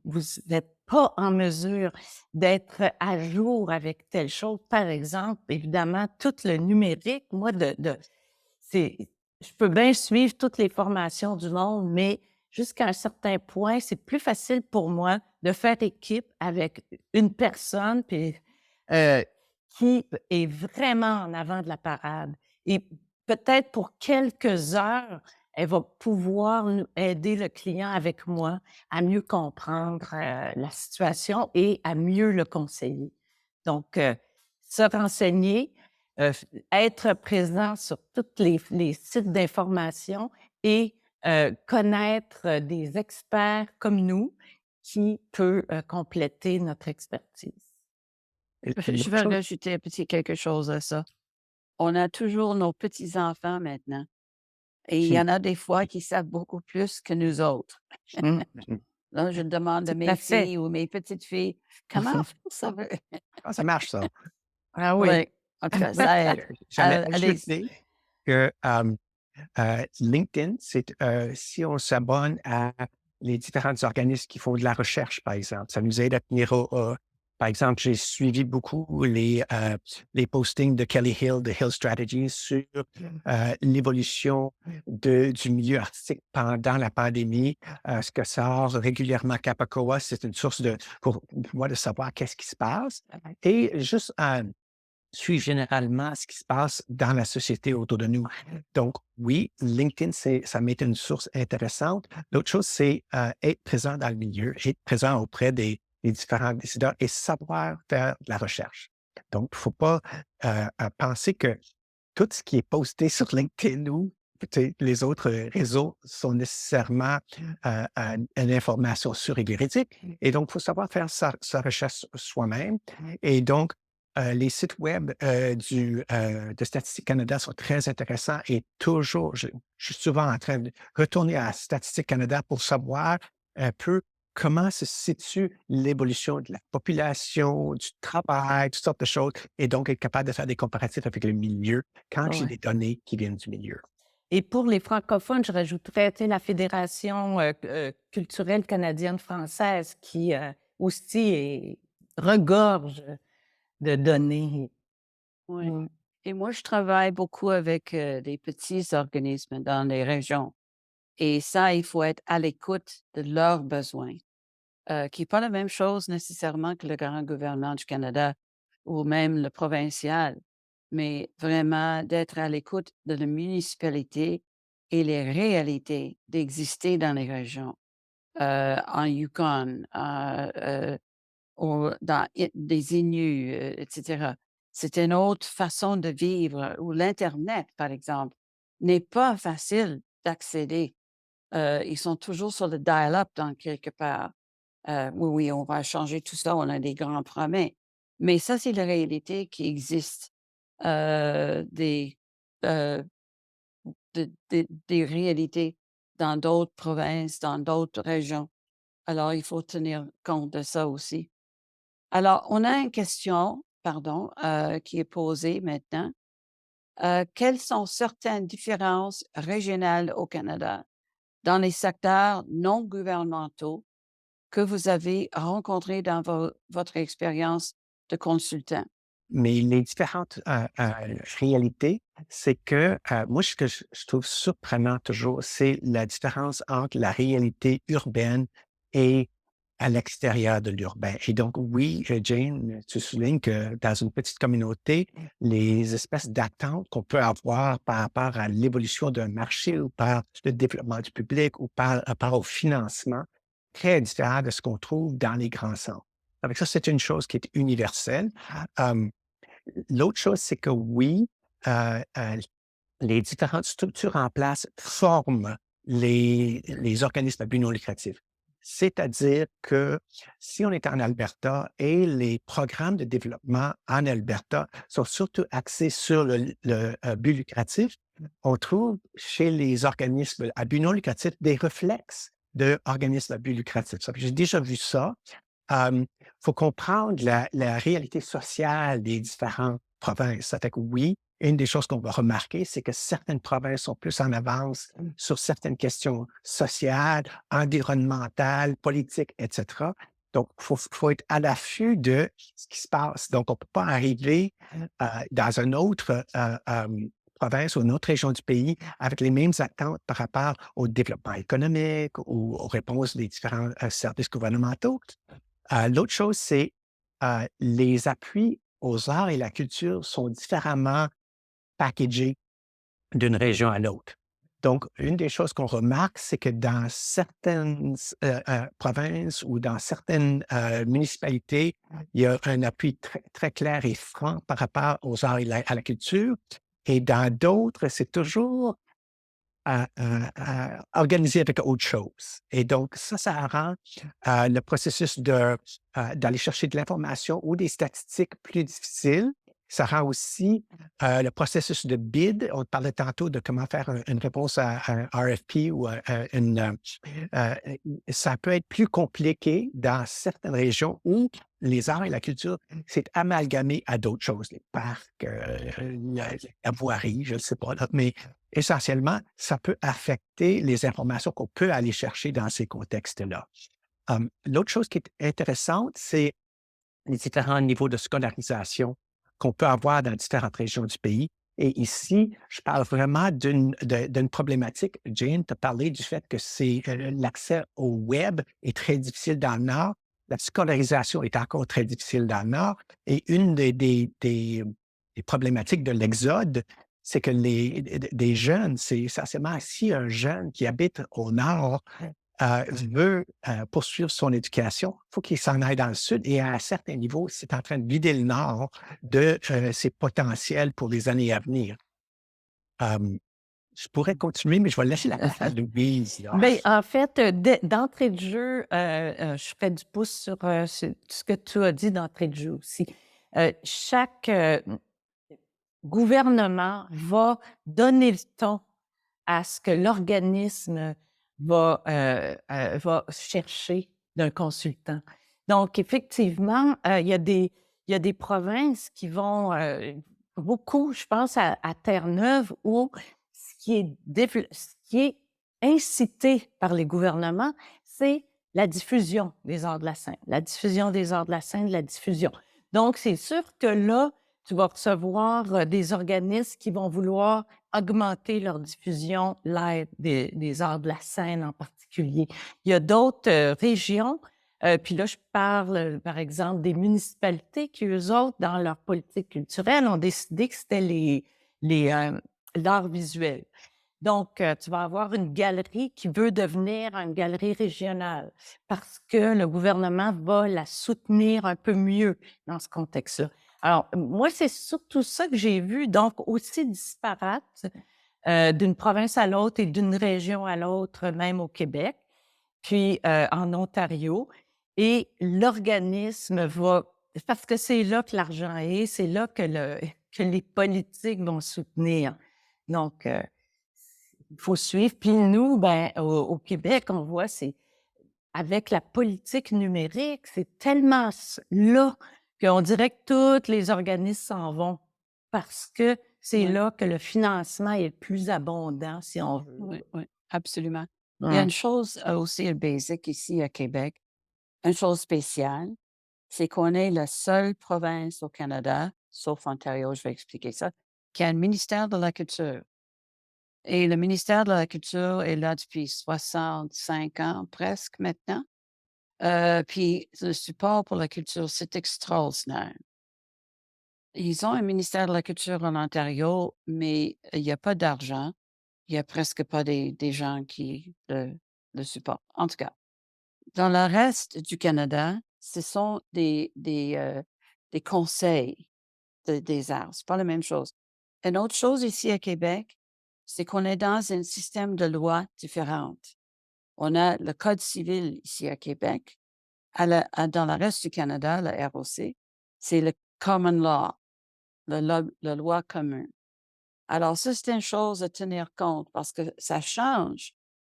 n'êtes pas en mesure d'être à jour avec telle chose, par exemple, évidemment, tout le numérique, moi c'est je peux bien suivre toutes les formations du monde, mais jusqu'à un certain point, c'est plus facile pour moi de faire équipe avec une personne puis, heu, qui est vraiment en avant de la parade et peut-être pour quelques heures, elle va pouvoir nous aider le client avec moi à mieux comprendre, la situation et à mieux le conseiller. Donc, se renseigner, f être présent sur toutes les sites d'information et connaître, des experts comme nous qui peut, compléter notre expertise. Une Je autre vais chose, rajouter un petit quelque chose à ça. On a toujours nos petits-enfants maintenant et il y mmh, en a des fois qui savent beaucoup plus que nous autres. Mmh, mmh, Là, je demande à tout mes à fait. filles ou mes petites filles: «Comment faire ça?» ah, ça marche ça. Ah oui. Oui, en tout cas, Moi, ça aide. j'allais Allez. ajouter que, LinkedIn, c'est, si on s'abonne à les différents organismes qui font de la recherche, par exemple, ça nous aide à tenir par exemple, j'ai suivi beaucoup les postings de Kelly Hill, de Hill Strategies sur, l'évolution du milieu artistique pendant la pandémie, ce que sort régulièrement Capacoa, c'est une source pour moi de savoir qu'est-ce qui se passe et juste, suivre généralement ce qui se passe dans la société autour de nous. Donc, oui, LinkedIn, ça m'est une source intéressante. L'autre chose, c'est être présent dans le milieu, être présent auprès des différents décideurs et savoir faire de la recherche. Donc, il ne faut pas penser que tout ce qui est posté sur LinkedIn ou tu sais, les autres réseaux sont nécessairement une information sûre et véridique. Et donc, il faut savoir faire sa recherche soi-même. Et donc, les sites web de Statistique Canada sont très intéressants et toujours, je suis souvent en train de retourner à Statistique Canada pour savoir un peu comment se situe l'évolution de la population, du travail, toutes sortes de choses, et donc être capable de faire des comparatifs avec le milieu quand j'ai Ouais. des données qui viennent du milieu. Et pour les francophones, je rajouterais, tu sais, la Fédération, culturelle canadienne-française qui, aussi regorge de données. Oui. Mmh. Et moi, je travaille beaucoup avec, des petits organismes dans les régions et ça, il faut être à l'écoute de leurs besoins, qui est pas la même chose nécessairement que le grand gouvernement du Canada ou même le provincial, mais vraiment d'être à l'écoute de la municipalité et les réalités d'exister dans les régions, en Yukon, dans des Inuits, et cetera. C'est une autre façon de vivre où l'internet, par exemple, n'est pas facile d'accéder. Ils sont toujours sur le dial-up dans quelque part. Oui, oui, on va changer tout ça, on a des grands promets. Mais ça, c'est la réalité qui existe, des, heu, des réalités dans d'autres provinces, dans d'autres régions. Alors, il faut tenir compte de ça aussi. Alors, on a une question, pardon, qui est posée maintenant. Quelles sont certaines différences régionales au Canada dans les secteurs non gouvernementaux que vous avez rencontrés dans votre expérience de consultant? Mais les différentes réalités, c'est que moi, ce que je trouve surprenant toujours, c'est la différence entre la réalité urbaine et à l'extérieur de l'urbain. Et donc, oui, Jane, tu soulignes que dans une petite communauté, les espèces d'attentes qu'on peut avoir par rapport à l'évolution d'un marché ou par le développement du public ou par rapport au financement, très différent de ce qu'on trouve dans les grands centres. Avec ça, c'est une chose qui est universelle. Euh, L'autre chose, c'est que oui, heu heu, les différentes structures en place forment les organismes à but non lucratif. C'est-à-dire que si on est en Alberta et les programmes de développement en Alberta sont surtout axés sur le but lucratif, on trouve chez les organismes à but non lucratif des réflexes d'organismes à but lucratif. Ça fait que j'ai déjà vu ça. Il faut comprendre la réalité sociale des différentes provinces. Ça fait que oui, une des choses qu'on va remarquer, c'est que certaines provinces sont plus en avance sur certaines questions sociales, environnementales, politiques, etc. Donc, faut être à l'affût de ce qui se passe. Donc, on ne peut pas arriver dans une autre province ou une autre région du pays avec les mêmes attentes par rapport au développement économique ou aux réponses des différents services gouvernementaux. L'autre chose, c'est les appuis aux arts et la culture sont différemment packagés d'une région à l'autre. Donc, une des choses qu'on remarque, c'est que dans certaines provinces ou dans certaines municipalités, il y a un appui très, très clair et franc par rapport aux arts et à la culture. Et dans d'autres, c'est toujours organisé avec autre chose. Et donc, ça rend le processus d'aller chercher de l'information ou des statistiques plus difficile. Ça rend aussi le processus de bid. On parlait tantôt de comment faire une réponse à un RFP ou euh, ça peut être plus compliqué dans certaines régions où les arts et la culture, c'est amalgamé à d'autres choses, les parcs, la voirie, je ne sais pas, là, mais essentiellement, ça peut affecter les informations qu'on peut aller chercher dans ces contextes-là. L'autre chose qui est intéressante, c'est les différents niveaux de scolarisation qu'on peut avoir dans différentes régions du pays. Et ici, je parle vraiment d'une problématique. Jane t'a parlé du fait que l'accès au web est très difficile dans le Nord. La scolarisation est encore très difficile dans le Nord. Et une des problématiques de l'exode, c'est que des jeunes, c'est essentiellement si un jeune qui habite au Nord veut poursuivre son éducation, il faut qu'il s'en aille dans le sud et à un certain niveau, c'est en train de vider le nord de ses potentiels pour les années à venir. Je pourrais continuer, mais je vais laisser la place à Louise. Là. Bien, en fait, d'entrée de jeu, je ferai du pouce sur ce que tu as dit d'entrée de jeu aussi. Chaque gouvernement va donner le ton à ce que l'organisme va chercher d'un consultant. Donc, effectivement, il y a des provinces qui vont beaucoup, je pense, à Terre-Neuve, où ce qui est incité par les gouvernements, c'est la diffusion des arts de la scène, la diffusion des arts de la scène, la diffusion. Donc, c'est sûr que là, tu vas recevoir des organismes qui vont vouloir augmenter leur diffusion live des arts de la scène en particulier. Il y a d'autres régions, puis là, je parle, par exemple, des municipalités qui, eux autres, dans leur politique culturelle, ont décidé que c'était l'art visuel. Donc, tu vas avoir une galerie qui veut devenir une galerie régionale parce que le gouvernement va la soutenir un peu mieux dans ce contexte-là. Alors, moi, c'est surtout ça que j'ai vu, donc aussi disparate d'une province à l'autre et d'une région à l'autre, même au Québec, puis en Ontario. Et l'organisme va, parce que c'est là que l'argent est, c'est là que les politiques vont soutenir. Donc, il faut suivre. Puis nous, ben, au Québec, on voit, c'est avec la politique numérique, c'est tellement là qu'on dirait que tous les organismes s'en vont parce que c'est Oui, là que le financement est le plus abondant, si on veut. oui, oui, absolument. Il y a Ouais. une chose aussi basique ici à Québec. Une chose spéciale, c'est qu'on est la seule province au Canada, sauf Ontario, je vais expliquer ça, qui a un ministère de la culture. Et le ministère de la culture est là depuis 65 ans presque maintenant. Puis le support pour la culture, c'est extraordinaire. Ils ont un ministère de la culture en Ontario, mais il y a pas d'argent. Il y a presque pas des gens qui le supportent. En tout cas, dans le reste du Canada, ce sont des conseils des arts. C'est pas la même chose. Une autre chose ici à Québec, c'est qu'on est dans un système de loi différente. On a le code civil ici à Québec. Dans le reste du Canada, le ROC, c'est le common law, la loi commune. Alors ça, c'est une chose à tenir compte parce que ça change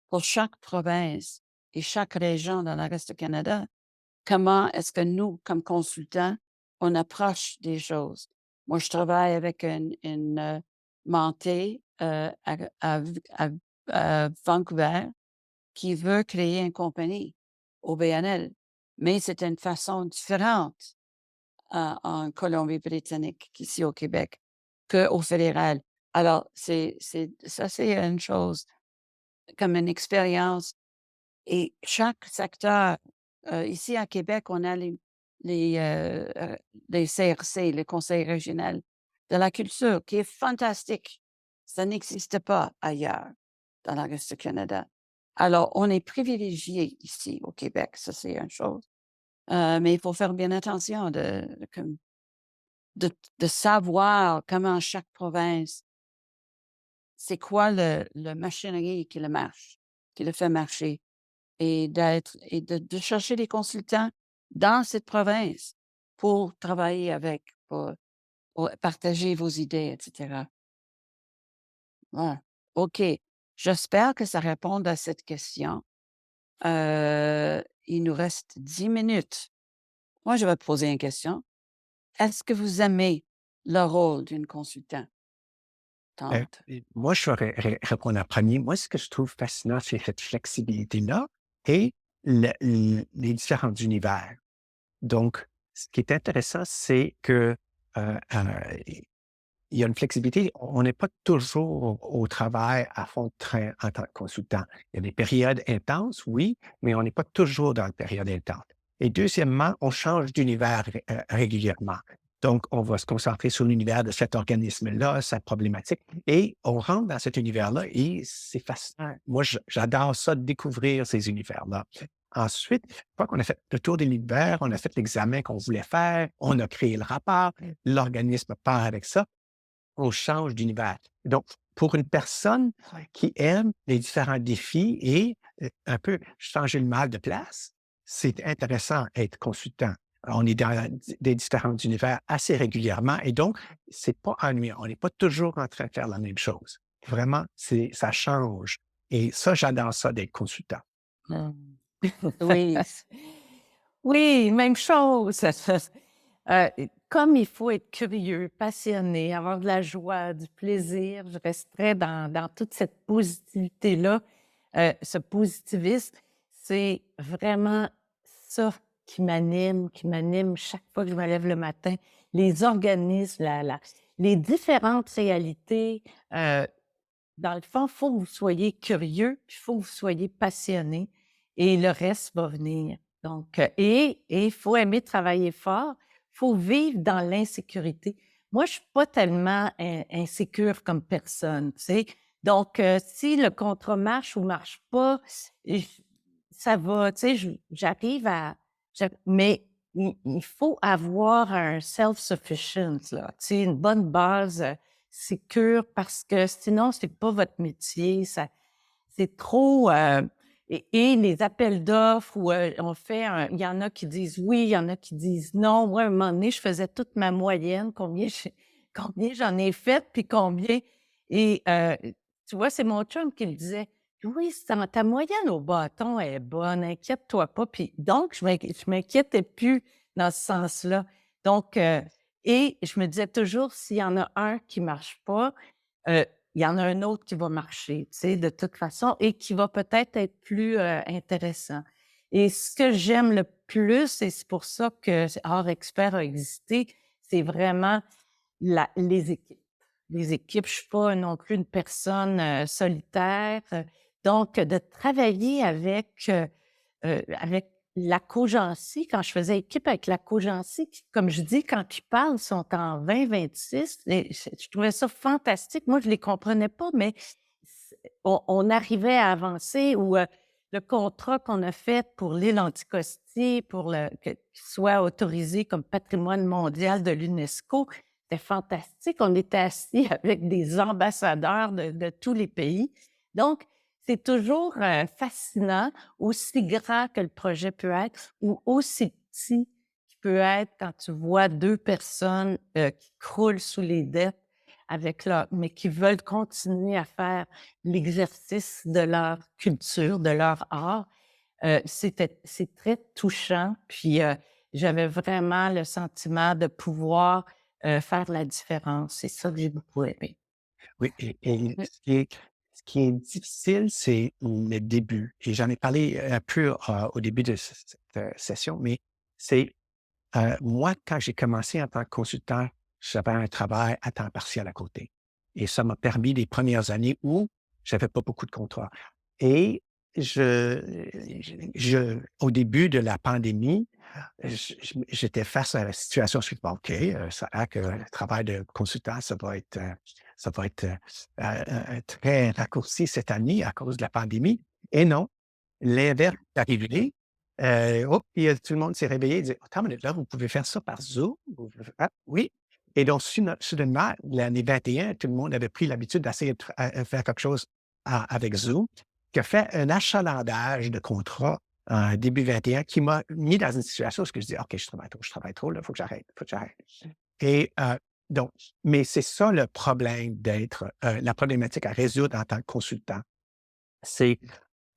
pour chaque province et chaque région dans le reste du Canada. Comment est-ce que nous, comme consultants, on approche des choses? Moi, je travaille avec une montée à Vancouver qui veut créer une compagnie au BNL, mais c'est une façon différente en Colombie-Britannique qu'ici au Québec qu'au fédéral. Alors, c'est une chose comme une expérience et chaque secteur, ici à Québec, on a les CRC, le Conseil régional de la culture, qui est fantastique. Ça n'existe pas ailleurs dans le reste du Canada. Alors, on est privilégié ici au Québec, ça c'est une chose. Mais il faut faire bien attention de savoir comment chaque province, c'est quoi le machinerie qui le marche, qui le fait marcher et de chercher des consultants dans cette province pour travailler avec, pour partager vos idées, et cetera. Ouais. OK. J'espère que ça répond à cette question. Il nous reste 10 minutes. Moi, je vais te poser une question. Est-ce que vous aimez le rôle d'une consultante? Et moi, je saurais répondre en premier. Moi, ce que je trouve fascinant, c'est cette flexibilité-là et les différents univers. Donc, ce qui est intéressant, c'est que il y a une flexibilité. On n'est pas toujours au travail à fond de train en tant que consultant. Il y a des périodes intenses, oui, mais on n'est pas toujours dans une période intense. Et deuxièmement, on change d'univers régulièrement. Donc, on va se concentrer sur l'univers de cet organisme-là, sa problématique, et on rentre dans cet univers-là et c'est fascinant. Moi, j'adore ça, découvrir ces univers-là. Ensuite, une fois qu'on a fait le tour de l'univers, on a fait l'examen qu'on voulait faire, on a créé le rapport, l'organisme part avec ça, on change d'univers. Donc, pour une personne qui aime les différents défis et un peu changer le mal de place, c'est intéressant être consultant. On est dans des différents univers assez régulièrement et donc, c'est pas ennuyant. On n'est pas toujours en train de faire la même chose. Vraiment, ça change. Et ça, j'adore ça d'être consultant. Mmh. Louise? Oui, même chose. Comme il faut être curieux, passionné, avoir de la joie, du plaisir, je resterais dans toute cette positivité-là. Ce positivisme, c'est vraiment ça qui m'anime chaque fois que je me lève le matin. Les organismes, les différentes réalités. Dans le fond, il faut que vous soyez curieux, puis il faut que vous soyez passionné et le reste va venir. Donc, et il faut aimer travailler fort, il faut vivre dans l'insécurité. Moi, je suis pas tellement insécure comme personne, tu sais. Donc, si le contrat marche ou marche pas, j ça va, tu sais, j'arrive à mais il faut avoir un self-sufficient là, tu sais, une bonne base, sécure parce que sinon, c'est pas votre métier, ça c'est trop, et les appels d'offres où, on fait un il y en a qui disent oui, il y en a qui disent non. Moi, à un moment donné, je faisais toute ma moyenne, combien j'en ai fait, puis combien et tu vois, c'est mon chum qui le disait: «Oui, ta moyenne au bâton est bonne, inquiète-toi pas». Puis donc je m'inquiétais plus dans ce sens-là. Donc et je me disais toujours: «S'il y en a un qui marche pas, heu, il y en a un autre qui va marcher, tu sais, de toute façon et qui va peut-être être plus, intéressant» Et ce que j'aime le plus, et c'est pour ça que Art Expert a existé, c'est vraiment les équipes. Les équipes, je ne suis pas non plus une personne solitaire. Donc, de travailler avec la Cogency, quand je faisais équipe avec la Cogency, comme je dis, quand ils parlent, ils sont en 2026. Et je trouvais ça fantastique. Moi, je ne les comprenais pas, mais on arrivait à avancer ou le contrat qu'on a fait pour l'île Anticosti, qu'il soit autorisé comme patrimoine mondial de l'UNESCO, c'était fantastique. On était assis avec des ambassadeurs de tous les pays. Donc, c'est toujours fascinant, aussi grand que le projet peut être ou aussi petit qu'il peut être quand tu vois deux personnes qui croulent sous les dettes mais qui veulent continuer à faire l'exercice de leur culture, de leur art. C'est très touchant. Puis, j'avais vraiment le sentiment de pouvoir faire la différence. C'est ça que j'ai beaucoup aimé. Oui, et Oui. ce qui est difficile, c'est le début. Et j'en ai parlé un peu au début de cette session, mais c'est moi, quand j'ai commencé en tant que consultant, j'avais un travail à temps partiel à côté. Et ça m'a permis les premières années où j'avais pas beaucoup de contrats. Et au début de la pandémie, j'étais face à la situation suivante. Bon, OK, ça a l'air que le travail de consultant, ça va être très raccourci cette année à cause de la pandémie. Et non, l'inverse est arrivé. Puis tout le monde s'est réveillé et dit: «Attends une minute, là, vous pouvez faire ça par Zoom? Ah oui». Et donc soudainement, l'année 21, tout le monde avait pris l'habitude d'essayer de faire quelque chose avec Zoom, qui a fait un achalandage de contrats début 21 qui m'a mis dans une situation où je dis: «OK, je travaille trop, là, il faut que j'arrête, faut que j'arrête». Et donc mais c'est ça le problème la problématique à résoudre en tant que consultant. C'est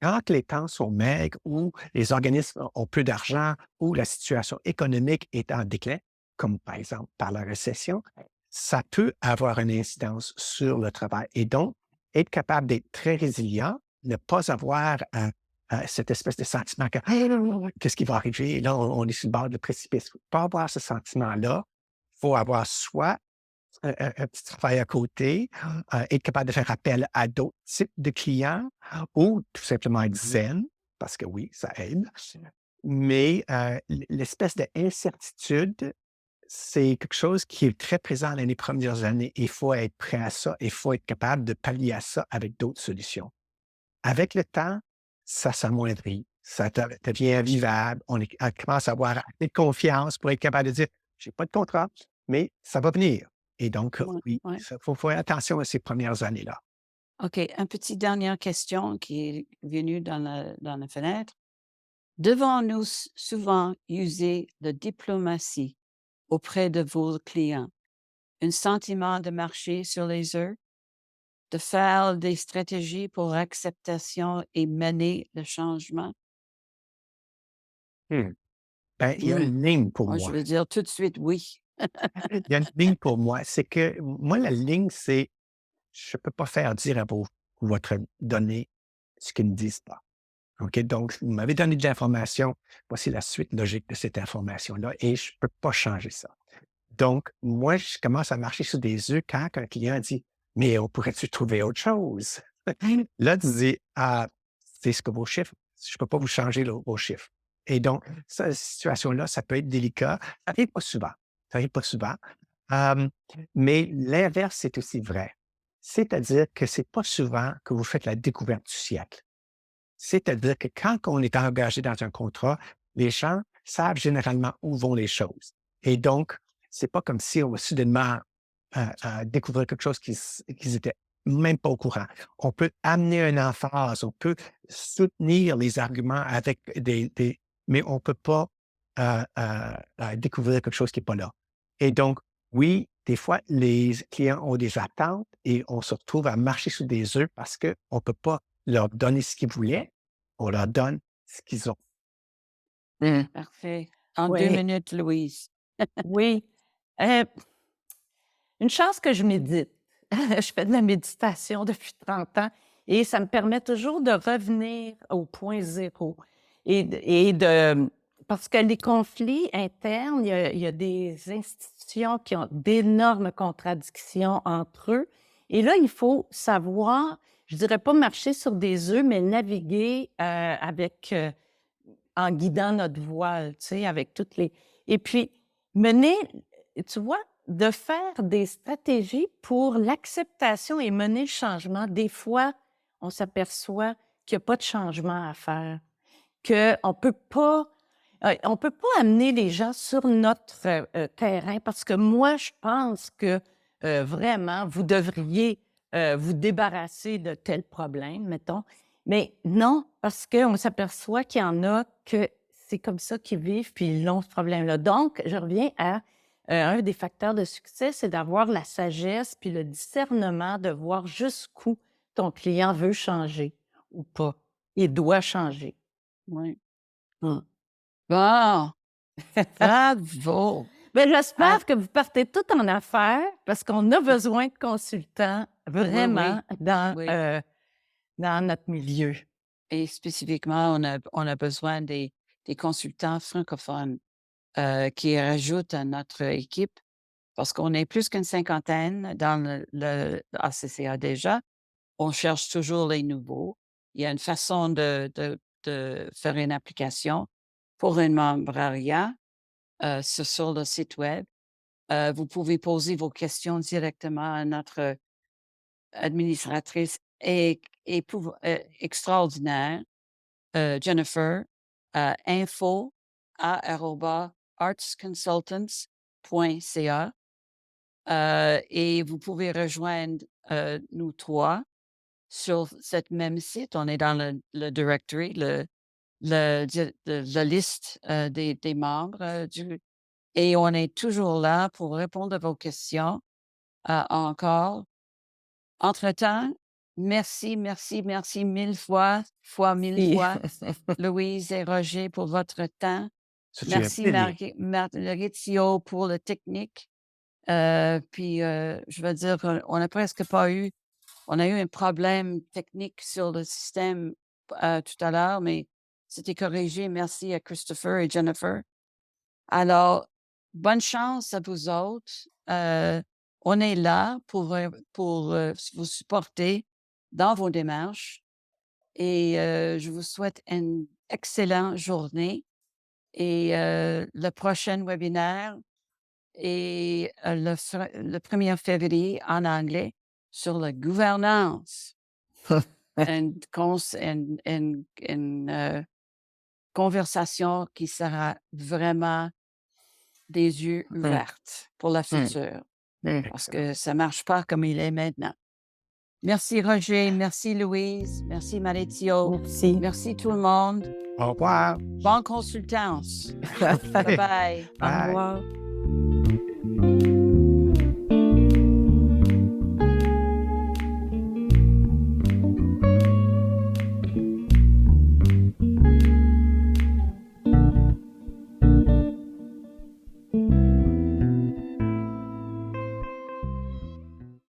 quand les temps sont maigres ou les organismes ont peu d'argent ou la situation économique est en déclin, comme par exemple par la récession, ça peut avoir une incidence sur le travail. Et donc, être capable d'être très résilient, ne pas avoir cette espèce de sentiment que qu'est-ce qui va arriver? Et là, on est sur le bord du précipice. Pas avoir ce sentiment-là. Il faut avoir soit un petit travail à côté, être capable de faire appel à d'autres types de clients ou tout simplement être zen, parce que oui, ça aide. Mais l'espèce d'incertitude, c'est quelque chose qui est très présent dans les premières années. Il faut être prêt à ça. Il faut être capable de pallier à ça avec d'autres solutions. Avec le temps, ça s'amoindrit, ça devient vivable. On commence à avoir assez de confiance pour être capable de dire: «J'ai pas de contrat, mais ça va venir». Et donc, Ouais, oui, ouais. il faut faire attention à ces premières années-là. OK, une petite dernière question qui est venue dans la fenêtre. Devons-nous souvent user de diplomatie auprès de vos clients? Un sentiment de marcher sur les œufs? De faire des stratégies pour acceptation et mener le changement? Mmh. Ben, il y a Mmh. une ligne pour Moi, je moi. veux dire tout de suite oui. Il y a une ligne pour moi. C'est que moi, la ligne, c'est je ne peux pas faire dire à votre données ce qu'ils ne disent pas. OK? Donc, vous m'avez donné de l'information. Voici la suite logique de cette information-là et je ne peux pas changer ça. Donc, moi, je commence à marcher sur des œufs quand un client dit: «Mais on pourrait-tu trouver autre chose?» Là, tu dis: «Ah, c'est ce que vos chiffres, je ne peux pas vous changer vos chiffres». Et donc, cette situation-là, ça peut être délicat. Ça n'arrive pas souvent. Ça n'arrive pas souvent. Hem, mais l'inverse, c'est aussi vrai. C'est-à-dire que c'est pas souvent que vous faites la découverte du siècle. C'est-à-dire que quand on est engagé dans un contrat, les gens savent généralement où vont les choses. Et donc, c'est pas comme si on va soudainement découvrir quelque chose qu'ils étaient même pas au courant. On peut amener une emphase, on peut soutenir les arguments avec mais on peut pas découvrir quelque chose qui est pas là. Et donc, oui, des fois, les clients ont des attentes et on se retrouve à marcher sur des œufs parce qu'on peut pas leur donner ce qu'ils voulaient, on leur donne ce qu'ils ont. Mmh. Parfait. En 2 Oui, minutes, Louise. oui. Euh, une chance que je médite. Je fais de la méditation depuis 30 ans et ça me permet toujours de revenir au point zéro. Parce que les conflits internes, il y a des institutions qui ont d'énormes contradictions entre eux. Et là, il faut savoir, je dirais pas marcher sur des œufs, mais naviguer en guidant notre voile, tu sais, avec toutes les... Et puis, mener, tu vois, de faire des stratégies pour l'acceptation et mener le changement. Des fois, on s'aperçoit qu'il n'y a pas de changement à faire, qu'on on peut pas amener les gens sur notre terrain parce que moi, je pense que vraiment, vous devriez vous débarrasser de tel problème, mettons. Mais non, parce qu'on s'aperçoit qu'il y en a que c'est comme ça qu'ils vivent, puis ils ont ce problème-là. Donc, je reviens à un des facteurs de succès, c'est d'avoir la sagesse puis le discernement de voir jusqu'où ton client veut changer ou pas. Il doit changer. Oui. Hum. Bon, bravo! Ben, Ah, j'espère que vous partez tout en affaires parce qu'on a besoin de consultants vraiment oui. dans notre milieu. Et spécifiquement, on a besoin des consultants francophones qui rajoutent à notre équipe parce qu'on est plus qu'une cinquantaine dans le ACCA déjà. On cherche toujours les nouveaux. Il y a une façon de faire une application pour un membrariat sur le site web. Vous pouvez poser vos questions directement à notre administratrice extraordinaire, Jennifer, info@artsconsultants.ca. Et vous pouvez rejoindre nous trois sur cette même site. On est dans le directory, la liste des membres et on est toujours là pour répondre à vos questions encore. Entre-temps, merci, merci, merci 1000 fois, mille fois, Louise et Roger, pour votre temps. C'est un Merci, plaisir. Maurizio, pour le technique. Puis, je veux dire qu'on n'a presque pas eu... On a eu un problème technique sur le système tout à l'heure, mais c'était corrigé. Merci à Christopher et Jennifer. Alors, bonne chance à vous autres. On est là pour vous supporter dans vos démarches et je vous souhaite une excellente journée. Et le prochain webinaire est le 1er février en anglais sur la gouvernance. Une conversation qui sera vraiment des yeux ouverts pour la future, parce que ça marche pas comme il est maintenant. Merci Roger, merci Louise, merci Maurizio, Merci. merci tout le monde. Au revoir. Bonne consultance. Bye bye. Au revoir.